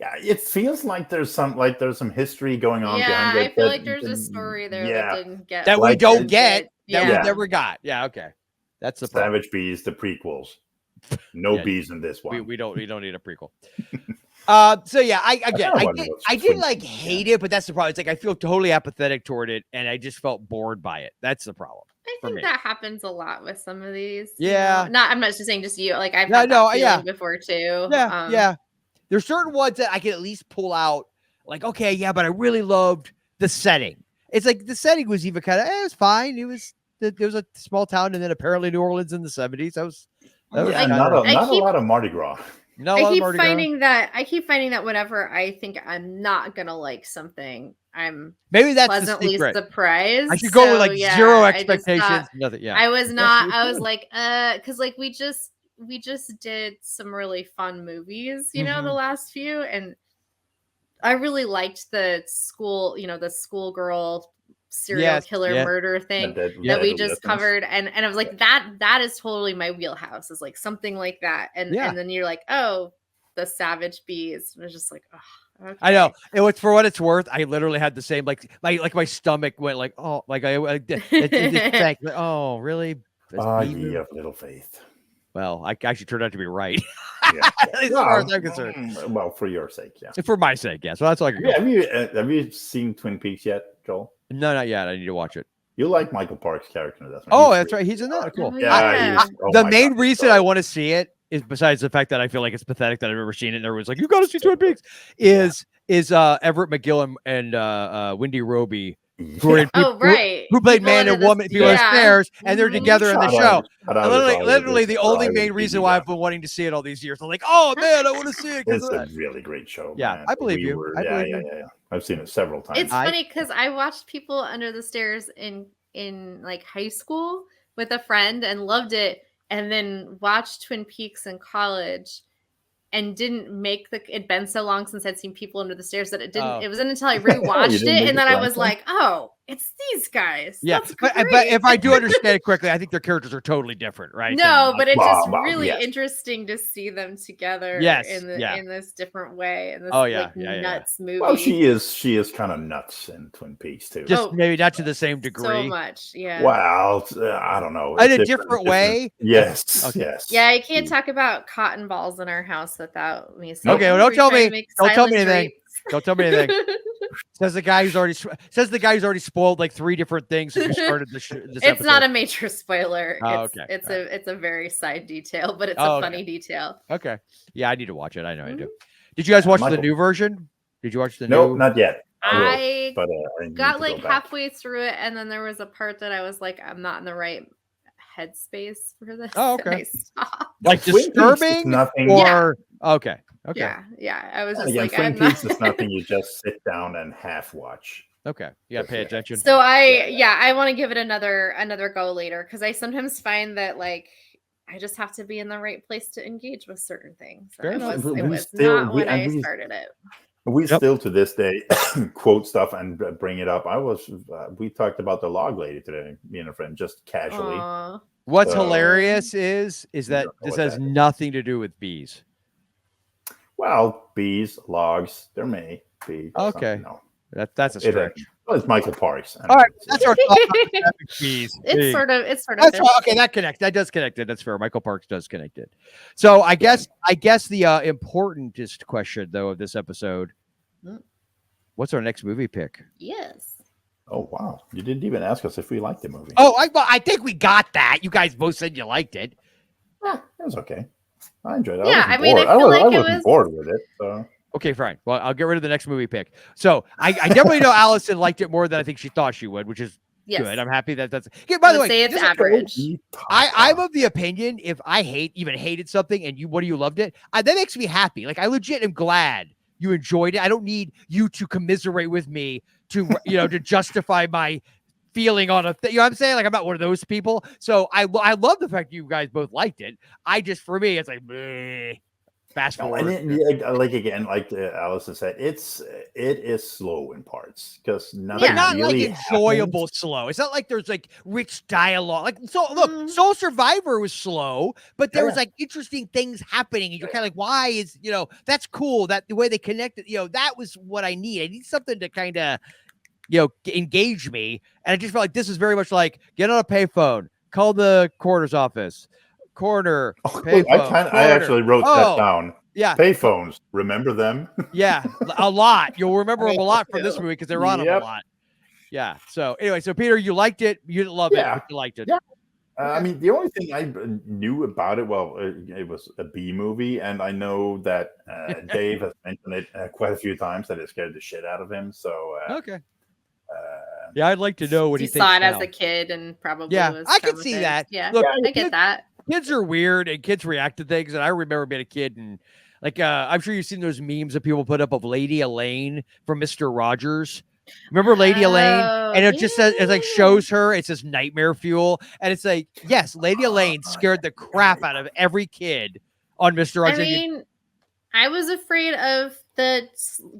Yeah, it feels like there's some history going on behind it. I feel like there's a story there that didn't get that we don't get that we never got. Yeah, okay. That's the Savage Bees, the prequels. No bees in this one. We don't need a prequel. So yeah, I didn't like hate it, but that's the problem. It's like I feel totally apathetic toward it, and I just felt bored by it. That's the problem. I think that happens a lot with some of these. Yeah. I'm not just saying just you. Like I've had that feeling before too. Yeah. There's certain ones that I can at least pull out. Like, okay, yeah, but I really loved the setting. It's like the setting was even kind of it was fine. There was a small town, and then apparently New Orleans in the 70s. That was not a lot of Mardi Gras. I keep finding that whenever I think I'm not gonna like something, I'm maybe that's pleasantly surprised. I should go with like zero expectations. Nothing. Yeah, I was not. I was like, because like we just did some really fun movies, the last few, and I really liked the schoolgirl serial killer murder thing that we just covered, and I was like, that is totally my wheelhouse, is like something like that, and then you're like, oh, the Savage Bees, and I was just like, oh, okay. I know. It was, for what it's worth, I literally had the same, like my stomach went like, oh, like oh, really? Ye of little faith. Well, I actually turned out to be right. As far as I'm concerned. Well, for your sake, yeah. For my sake, yeah. So that's all I can go. Have you seen Twin Peaks yet, Joel? No, not yet. I need to watch it. You like Michael Parks' character? That's right. He's in that. Cool. The main reason I want to see it is, besides the fact that I feel like it's pathetic that I've never seen it, and everyone's like, "You got to see Twin Peaks," is Everett McGill and Wendy Roby who played People Man Under and the- Woman, People Upstairs, and they're Mhm. together in the Shout show. out- shout out is always Literally, a- the only always main a reason TV why guy. I've been wanting to see it all these years. I'm like, oh man, I want to see it because It's of a that. really great show. Yeah, man. I believe We you. were- I believe yeah. I've seen it several times. It's funny because I watched People Under the Stairs in like high school with a friend and loved it, and then watched Twin Peaks in college and didn't make it'd been so long since I'd seen People Under the Stairs that it wasn't until I rewatched didn't it make and the then I was connection? like, oh, it's these guys. Yeah, That's but great. if I do understand it correctly, I think their characters are totally different, right? No, but it's just Well, really yes. interesting to see them together Yes, in this different way, in this nuts movie. Well, she is kind of nuts in Twin Peaks too. just maybe not to the same degree. so much, yeah. Well, I don't know. In It's a different way? Yes, Okay. yes. Yeah, I can't talk about cotton balls in our house without me. Nope. Okay, well, don't tell me. Don't tell me anything. Don't tell me anything. Drapes. Says the guy who's already spoiled like 3 different things since we started this It's episode. not a major spoiler. Oh, it's okay. it's a very side detail, but it's Oh, a okay. funny detail. Okay. Yeah, I need to watch it. I know I do. Did you guys watch the Michael. new version? Did you watch the No, new? not yet. I But I need got to like go back. halfway through it, and then there was a part that I was like, I'm not in the right headspace for this. Oh, and okay. I stopped. Like Twin Peaks is disturbing nothing. or okay. Okay. Yeah. I was just Again, like, Twin I'm not. Peaks is nothing you just sit down and half watch. Okay. You gotta pay Yeah. attention. So I want to give it another go later, because I sometimes find that like I just have to be in the right place to engage with certain things. Fair And enough. it We was still- not we- when I and we- started it. We Yep. still to this day quote stuff and bring it up. We talked about the log lady today, me and a friend, just casually. Aw. What's So- hilarious is that don't know this what has that is. nothing to do with bees. Well, bees, logs, there may be. Okay. No, That's a stretch. well, it's Michael Parks. All right, that's our talk on bees. It's sort of That's okay. That connects. That does connect it. That's fair. Michael Parks does connect it. So I guess the importantest question though of this episode: what's our next movie pick? yes. Oh wow! You didn't even ask us if we liked the movie. Oh, I think we got that. You guys both said you liked it. It was okay. I enjoyed it. Yeah, I I mean, I wasn't bored. feel like I it wasn't was- bored with it. So Okay, fine. Well, I'll get rid of the next movie pick. So I definitely know Allyson liked it more than I think she thought she would, which is Yes. good. I'm happy that's. Yeah, by I the would way, say it's this is- average. I'm of the opinion if I hated something and you loved it, that makes me happy. Like I legit am glad you enjoyed it. I don't need you to commiserate with me to to justify my feeling on a thing. You know what I'm saying? Like I'm not one of those people. So I love the fact you guys both liked it. For me, it's like bleh. Fast No, forward. and like Allison said, it is slow in parts because nothing But not really like enjoyable happens. slow. It's not like there's like rich dialogue. Like look, Soul Survivor was slow, but there was like interesting things happening, and you're kind of like, why is that's cool. That the way they connected, that was what I need. I need something to kind of engage me. And I just felt like this is very much like get on a payphone, call the coroner's office, coroner. Oh, Payphone, I actually wrote that down. Yeah. Payphones, remember them? Yeah, a lot. You'll remember them a Me lot from this too. movie because they're on them Yep. a lot. Yeah. So anyway, so Peter, you liked it. You didn't love it, Yeah. but you liked it. Yeah. I mean, the only thing I knew about it, it was a B movie, and I know that Dave has mentioned it quite a few times that it scared the shit out of him. So, Okay. Yeah, I'd like to know what You he thinks saw it now. as a kid and probably Yeah, was I can see traumatized. that. Yeah, Look, I get that. Kids are weird and kids react to things. And I remember being a kid and like I'm sure you've seen those memes that people put up of Lady Elaine from Mr. Rogers. Remember Lady Elaine? And it just says it like shows her, it says nightmare fuel. And it's like, yes, Lady Elaine scared the crap out of every kid on Mr. I Rogers. mean, I was afraid of the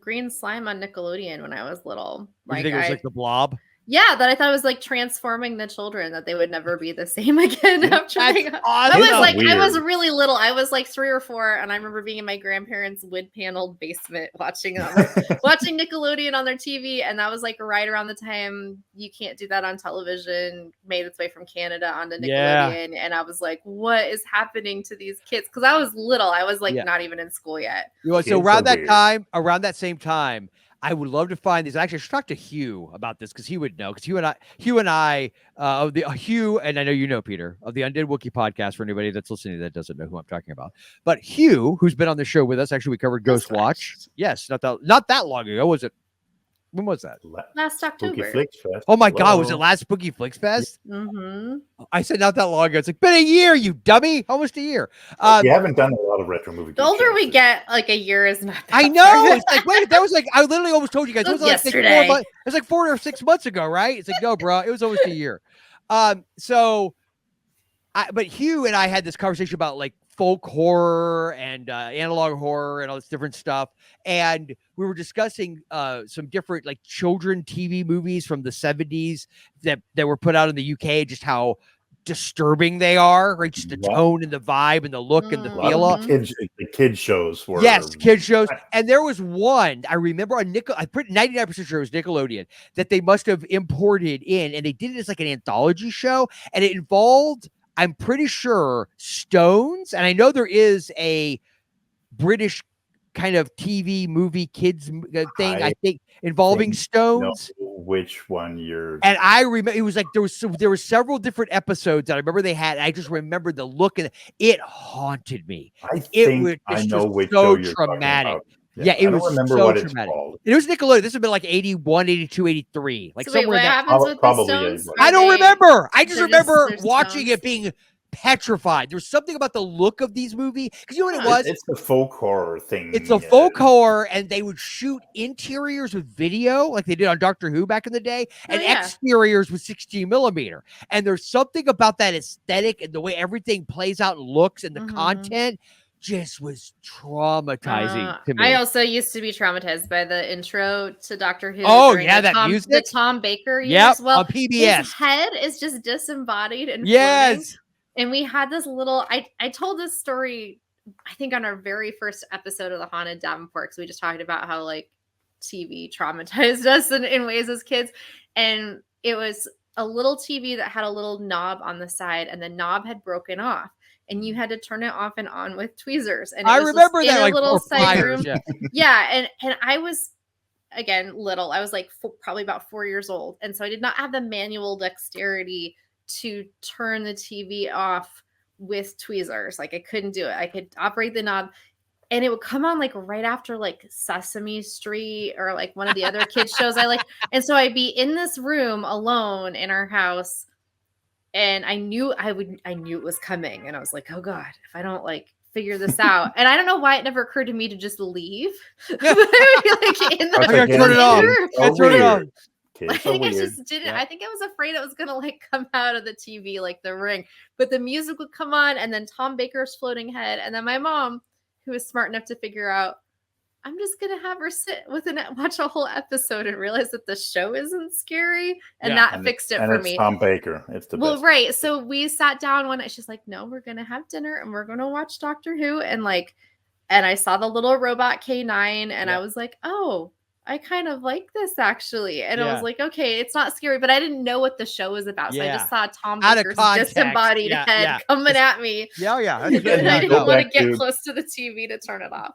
green slime on Nickelodeon when I was little. You think it was like the blob? Yeah, that I thought was like transforming the children, that they would never be the same again after they got. awesome. I was like, I was Weird. really little. I was like 3 or 4, and I remember being in my grandparents' wood-paneled basement watching Nickelodeon on their TV, and that was like right around the time You Can't Do That on Television made its way from Canada onto Nickelodeon, and I was like, what is happening to these kids? Because I was little. I was like not even in school yet. So Kids around are that weird. around that same time, I would love to find these. Actually, I should talk to Hugh about this because he would know. Because Hugh and I, of the Hugh, and I know you know Peter of the Undead Wookiee podcast. For anybody that's listening that doesn't know who I'm talking about, but Hugh, who's been on the show with us, actually we covered Ghost Watch. Yes, not that long ago, was it? When was that? Last Spooky October. Flicks Fest. Oh my God, was it Hello. last Spooky Flicks Fest? Mm-hmm. I said not that long ago. It's like, been a year, you dummy. Almost a year. We haven't done a lot of retro movie. The older we get, like a year is not that I know. far. It's like, wait, that was like, I literally almost told you guys. It was like yesterday. 4 months. It was like 4 or 6 months ago, right? It's like, no, bro, it was almost a year. But Hugh and I had this conversation about like folk horror and analog horror and all this different stuff. And we were discussing some different like children TV movies from the 70s that were put out in the UK, just how disturbing they are, right? Just the tone and the vibe and the look and the feel of the kids shows were kids shows. And there was one I remember on I'm pretty 99% sure it was Nickelodeon that they must have imported in, and they did it as like an anthology show, and it involved, I'm pretty sure, stones. And I know there is a British kind of TV movie kids thing, I think involving stones. Which one you're? And I remember it was like there were several different episodes that I remember they had. And I just remember the look, and it haunted me. I know which show you're traumatic. talking about. Yeah, it was remember so what traumatic. it's called. It was Nickelodeon. This would have been like 81, 82, 83. Like So wait, somewhere what in that. happens with the Probably stones? is. I don't remember. I just they're remember they're watching stones? it being petrified. There was something about the look of these movies, because you know what it was? It's the folk horror thing. It's a folk horror, and they would shoot interiors with video like they did on Doctor Who back in the day, and exteriors with 16 millimeter. And there's something about that aesthetic and the way everything plays out and looks, and the content just was traumatizing to me. I also used to be traumatized by the intro to Doctor Who. Oh yeah, that music, the Tom Baker years. Yep, well, on PBS. His head is just disembodied and yes. floating. And we had this little. I told this story, I think, on our very first episode of the Haunted Davenport, because we just talked about how like TV traumatized us in ways as kids, and it was a little TV that had a little knob on the side, and the knob had broken off. And you had to turn it off and on with tweezers. And I remember that, like, little side room. Yeah. And I was, again, little. I was like probably about 4 years old, and so I did not have the manual dexterity to turn the TV off with tweezers. Like I couldn't do it. I could operate the knob, and it would come on like right after like Sesame Street or like one of the other kids shows I like. And so I'd be in this room alone in our house. And I knew it was coming. And I was like, oh God, if I don't like figure this out. And I don't know why it never occurred to me to just leave. But I would be like in the turn it off. Turn it off. I think I just didn't. Yeah. I think I was afraid it was gonna like come out of the TV like The Ring. But the music would come on, and then Tom Baker's floating head, and then my mom, who was smart enough to figure out, I'm just gonna have her sit with and watch a whole episode and realize that the show isn't scary, and that fixed it for me. Tom Baker, it's the best. Right. So we sat down one night. She's like, "No, we're gonna have dinner and we're gonna watch Doctor Who." And I saw the little robot K9, and I was like, "Oh, I kind of like this actually." And I was like, "Okay, it's not scary," but I didn't know what the show was about, so I just saw Tom Baker's disembodied head coming at me. Yeah. I didn't want to get close to the TV to turn it off.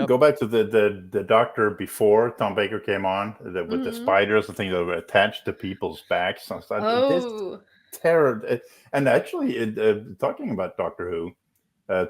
Go back to the doctor before Tom Baker came on with the spiders and things that were attached to people's backs. This terror. And actually, talking about Doctor Who,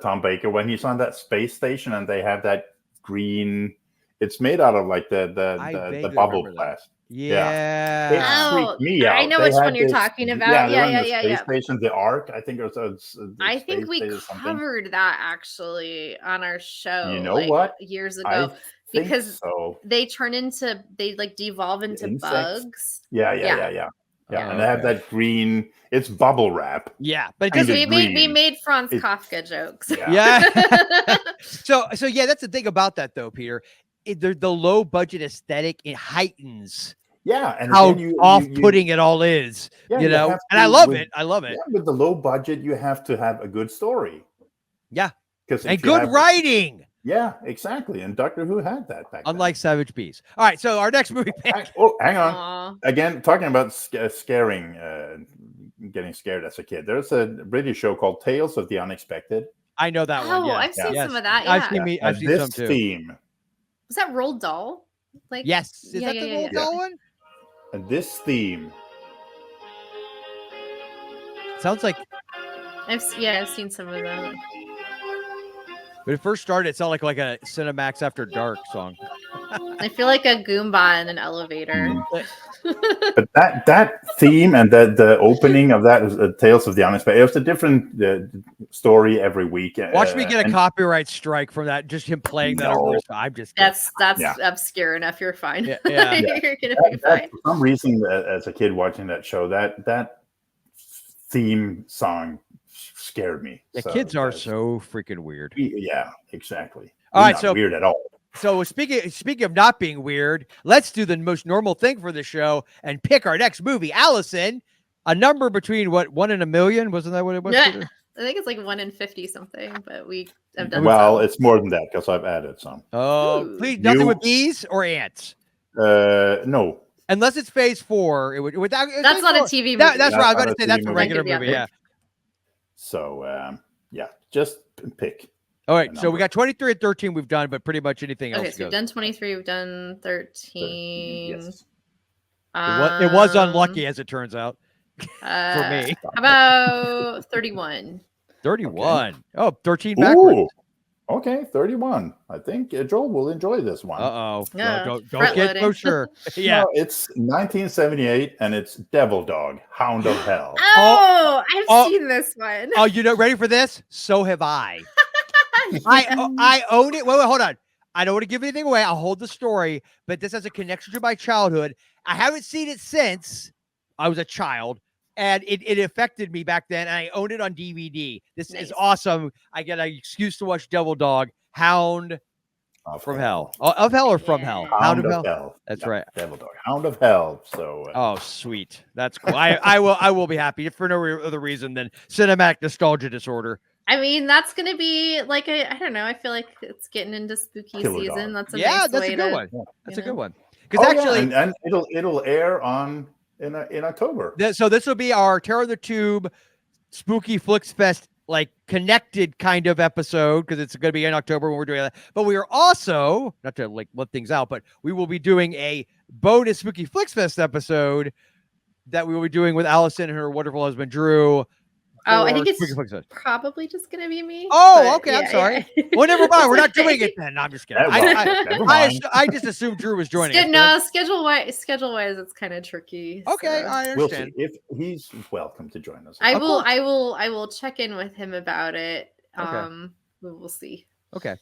Tom Baker, when he's on that space station and they have that green, it's made out of like the bubble blast. Yeah. It freaked me out. I know which one you're talking about. Yeah. Station, the Ark. I think it was. I think we covered that actually on our show. You know what? Years ago, because they turn into devolve into bugs. Yeah. And they have that green. It's bubble wrap. Yeah, but because we made Franz Kafka jokes. Yeah. So that's the thing about that though, Peter. The low budget aesthetic, it heightens and how off-putting it all is, you know, and I love it. Yeah, with the low budget, you have to have a good story. Yeah, and good writing. Yeah, exactly. And Doctor Who had that back unlike Savage Beast. All right, so our next movie pick. Oh, hang on. Again, talking about scaring, getting scared as a kid. There's a British show called Tales of the Unexpected. I know that one. Yeah. I've seen some of that. I've seen some too. Theme. Was that Roald Dahl? Yes. Is that the Roald Dahl one? And this theme. Sounds like. I've seen some of that. When it first started, it sounded like a Cinemax After Dark song. I feel like a Goomba in an elevator. But that theme and the opening of that is Tales of the Unexpected. It was a different story every week. Watch me get a copyright strike from that. Just him playing that over his. I'm just. That's obscure enough. You're fine. Yeah. You're gonna be fine. For some reason, as a kid watching that show, that theme song scared me. The kids are so freaking weird. Yeah, exactly. All right, not so weird at all. So speaking of not being weird, let's do the most normal thing for the show and pick our next movie. Allyson, a number between 1 and 1,000,000? Wasn't that what it was? Yeah, I think it's like 1 in 50 something, but we have done. Well, it's more than that because I've added some. Oh, please, nothing with bees or ants. No. Unless it's phase 4, it would. That's not a TV movie. That's right. I was going to say that's a regular movie. Yeah. So just pick. All right, so we got 23 and 13 we've done, but pretty much anything else. Okay, so we've done 23, we've done 13. Yes. It was unlucky, as it turns out, for me. How about 31? 31. Okay. Oh, 13 backwards. Ooh. Okay, 31. I think Joel will enjoy this one. Uh-oh. Yeah, No, don't get so sure. Yeah. No, it's 1978, and it's Devil Dog, Hound of Hell. I've seen this one. Oh, ready for this? So have I. I own it. Wait, hold on. I don't want to give anything away. I'll hold the story, but this has a connection to my childhood. I haven't seen it since I was a child, and it affected me back then, and I own it on DVD. This is awesome. I get an excuse to watch Devil Dog, Hound from Hell. Of Hell or from Hell? Hound of Hell. That's right. Devil Dog, Hound of Hell. So. Oh, sweet. That's cool. I will be happy if for no other reason than cinematic nostalgia disorder. I mean, that's going to be like I don't know. I feel like it's getting into spooky season. That's a nice that's way a good one. Yeah. That's a good one. Because actually, and it'll air in October. So this will be our Terror of the Tube Spooky Flicks Fest connected kind of episode because it's going to be in October when we're doing that. But we are also, not to let things out, but we will be doing a bonus Spooky Flicks Fest episode that we will be doing with Allyson and her wonderful husband Drew. Oh, I think it's probably just going to be me. Oh, okay. I'm sorry. Yeah. Well, never mind. We're not doing it then. No, I'm just kidding. I just assumed Drew was joining us. No, schedule-wise, it's kind of tricky. Okay, so. I understand. We'll see. If he's welcome to join us. I will check in with him about it. Okay. We will see. Okay.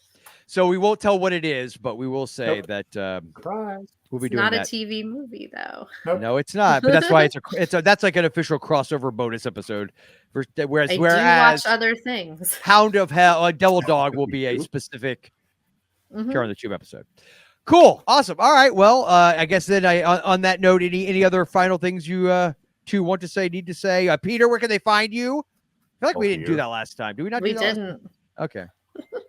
So we won't tell what it is, but we will say that surprise. We'll be it's doing not that. a TV movie though. Nope. No, it's not. But that's why that's like an official crossover bonus episode. Whereas I do watch other things. Hound of Hell, Devil Dog will be a specific Terror on the Tube episode. Cool, awesome. All right, well, I guess then on that note, any other final things you two want to say, need to say? Peter, where can they find you? I feel like we didn't do that last time. Did we not? We didn't. Okay.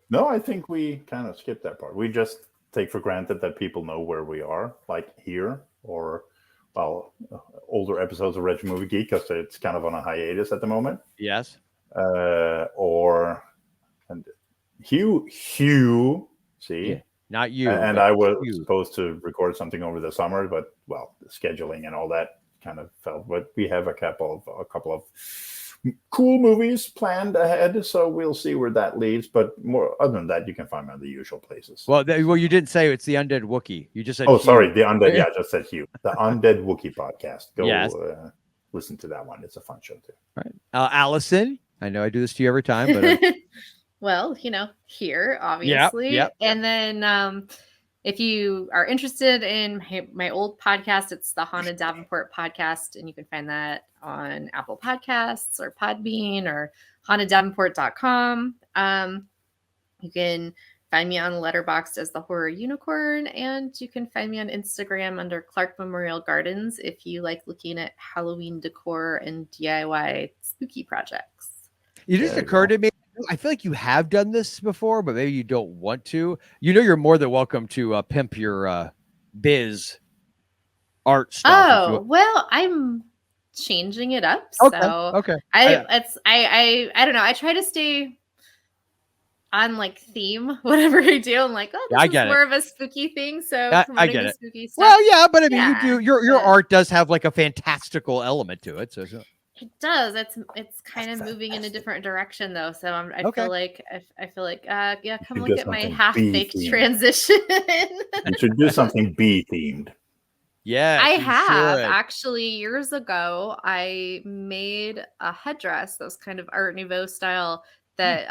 No, I think we kind of skipped that part. We just take for granted that people know where we are, like here, or older episodes of Retro Movie Geek, because it's kind of on a hiatus at the moment. Yes. And Hugh, see? Yeah, not you. And I was supposed to record something over the summer, but, the scheduling and all that kind of fell. But we have a couple of cool movies planned ahead, so we'll see where that leads. But other than that, you can find me on the usual places. Well, you didn't say it's the Undead Wookiee. You just said. Oh, sorry, the Undead. Yeah, I just said Hugh. The Undead Wookiee podcast. Go listen to that one. It's a fun show too. All right, Allyson. I know I do this to you every time, but well, here obviously, yep. And then if you are interested in my old podcast, it's the Haunted Davenport podcast, and you can find that on Apple Podcasts or Podbean or haunteddavenport.com. You can find me on Letterboxd as the Horror Unicorn, and you can find me on Instagram under Clark Memorial Gardens if you like looking at Halloween decor and DIY spooky projects. It just occurred to me. I feel like you have done this before, but maybe you don't want to. You're more than welcome to pimp your biz art stuff. Oh, well, I'm changing it up. So okay. I don't know. I try to stay on theme, whatever I do. I'm like, this is more of a spooky thing. So I get it. Spooky stuff. Well, yeah, but I mean, you do your art does have a fantastical element to it. So. It does. It's kind of moving in a different direction though. So I Okay. feel like yeah, come should look do at my something half-baked B-themed. transition. You should do something B themed. Yeah, I have actually years ago. I made a headdress that was kind of Art Nouveau style. That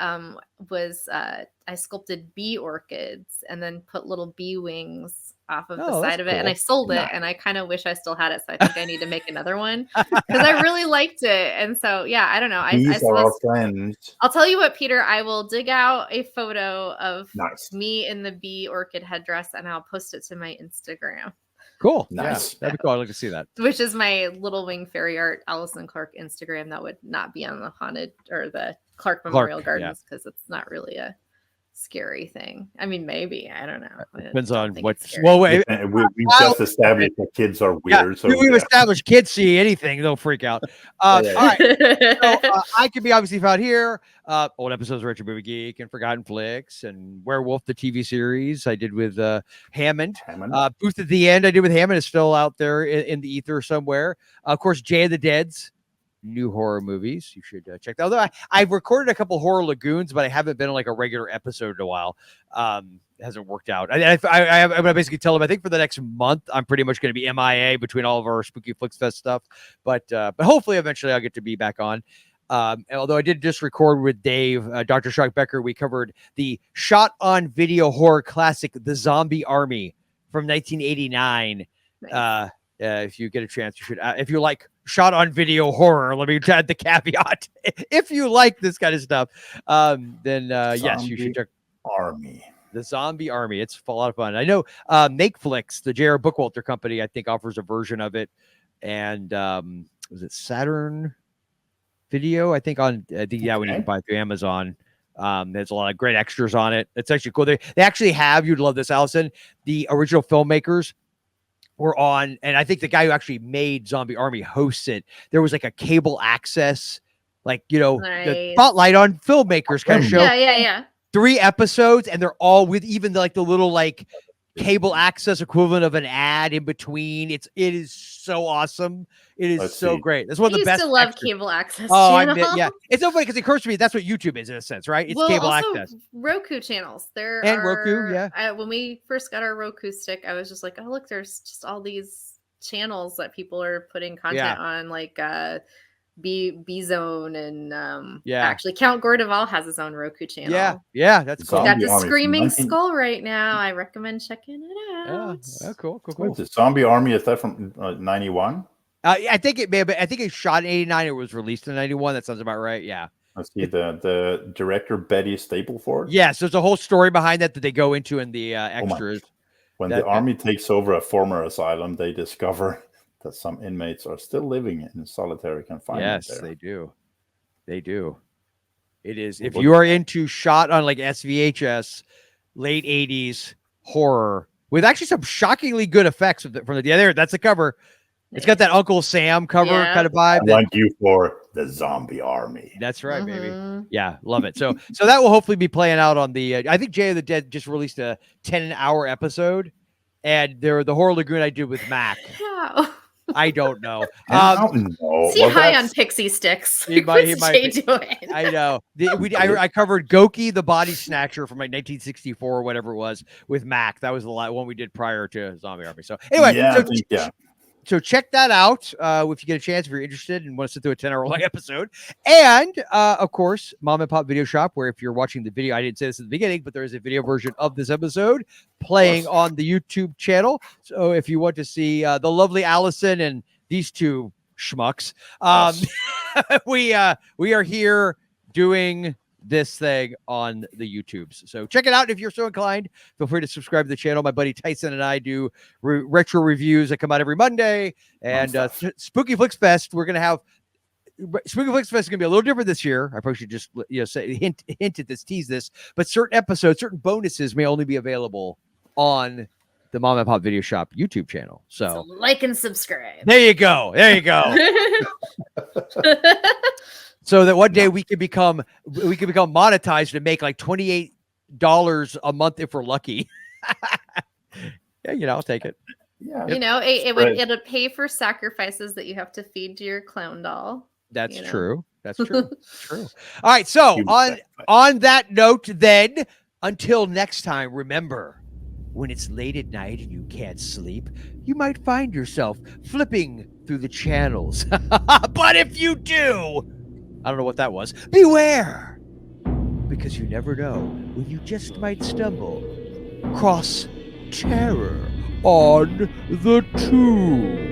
was I sculpted bee orchids and then put little bee wings off of the Oh, side that's of it, and I cool. sold it. And I kind of wish I still had it, so I think I need to make another one because I really liked it. And so yeah, I don't know. Bees are our friends. I'll tell you what, Peter. I will dig out a photo of Nice. me in the bee orchid headdress, and I'll post it to my Instagram. Cool. Nice. Yeah, that'd be cool. I'd like to see that. Which is my Little Wing Fairy Art Allyson Clark Instagram. That would not be on the haunted or the Clark Memorial Gardens because it's not really a scary thing. I mean, maybe, I don't know. Depends on what. Well, wait, we just established that kids are weird. Yeah, we've established kids see anything, they'll freak out. All right. So, I can be obviously found here. Old episodes of Retro Movie Geek and Forgotten Flicks and Werewolf, the TV series I did with Hammond. Booth at the End I did with Hammond is still out there in the ether somewhere. Of course, Jay of the Dead's new horror movies. You should check that. Although I've recorded a couple horror lagoons, but I haven't been on like a regular episode in a while. It hasn't worked out. I'm gonna basically tell them I think for the next month I'm pretty much going to be MIA between all of our Spooky Flicks Fest stuff. But hopefully eventually I'll get to be back on. Although I did just record with Dave, Dr. Shock Becker, we covered the shot on video horror classic, The Zombie Army from 1989. Nice. If you get a chance, you should, if you like shot on video horror, let me add the caveat. If you like this kind of stuff, then yes, you should check The Zombie Army. It's a lot of fun. I know Makeflix, the J.R. Bookwalter company, I think offers a version of it. And was it Saturn Video? I think when you can buy it through Amazon. There's a lot of great extras on it. It's actually cool. They actually have, you'd love this, Allyson, the original filmmakers were on, and I think the guy who actually made Zombie Army hosts it. There was like a cable access, like, the spotlight on filmmakers kind of show. Yeah. 3 episodes, and they're all with even the little like cable access equivalent of an ad in between. It is so awesome. It is so great. That's one of the best. I used to love cable access. Yeah. It's so funny because it occurs to me that's what YouTube is in a sense, right? It's cable access. Roku channels. Roku, yeah. When we first got our Roku stick, I was just like, oh look, there's just all these channels that people are putting content on, like B Zone and actually Count Gordeval has his own Roku channel. Yeah, that's cool. Got the Screaming Skull right now. I recommend checking it out. Yeah, cool. The Zombie Army, is that from 91? I think it may have been, I think it shot in 89. It was released in 91. That sounds about right. Yeah. I see the director Betty Stapleford. Yes, there's a whole story behind that they go into in the extras. When the army takes over a former asylum, they discover that some inmates are still living in solitary confinement. Yes, they do. They do. It is. If you are into shot on like SVHS, late 80s horror with actually some shockingly good effects from the other. That's the cover. It's got that Uncle Sam cover kind of vibe. I want you for The Zombie Army. That's right, baby. Yeah, love it. So that will hopefully be playing out on the. I think Jay of the Dead just released a 10-hour episode, and the Horror Lagoon I did with Mac. How? I don't know. I don't know. See high on pixie sticks. He might doing? I know. I covered Goki the Body Snatcher from like 1964 or whatever it was with Mac. That was the one we did prior to Zombie Army. So anyway, so check that out if you get a chance, if you're interested and want to sit through a 10-hour long episode. And of course, Mom and Pop Video Shop, where if you're watching the video, I didn't say this at the beginning, but there is a video version of this episode playing on the YouTube channel. So if you want to see the lovely Allyson and these two schmucks, we are here doing this thing on the YouTubes. So check it out if you're so inclined. Feel free to subscribe to the channel. My buddy Tyson and I do retro reviews that come out every Monday. And Spooky Flicks Fest, we're going to have Spooky Flicks Fest is going to be a little different this year. I probably should just say hint at this, tease this, but certain episodes, certain bonuses may only be available on the Mom and Pop Video Shop YouTube channel. So like and subscribe. There you go. So that one day we could become monetized and make like $28 a month if we're lucky. Yeah, I'll take it. Yeah, it'll pay for sacrifices that you have to feed to your clown doll. That's you know? true. That's true. True. All right. So Human on sacrifice. on that note, then, until next time, remember, when it's late at night and you can't sleep, you might find yourself flipping through the channels. But if you do, I don't know what that was. Beware, because you never know when you just might stumble across terror on the tube.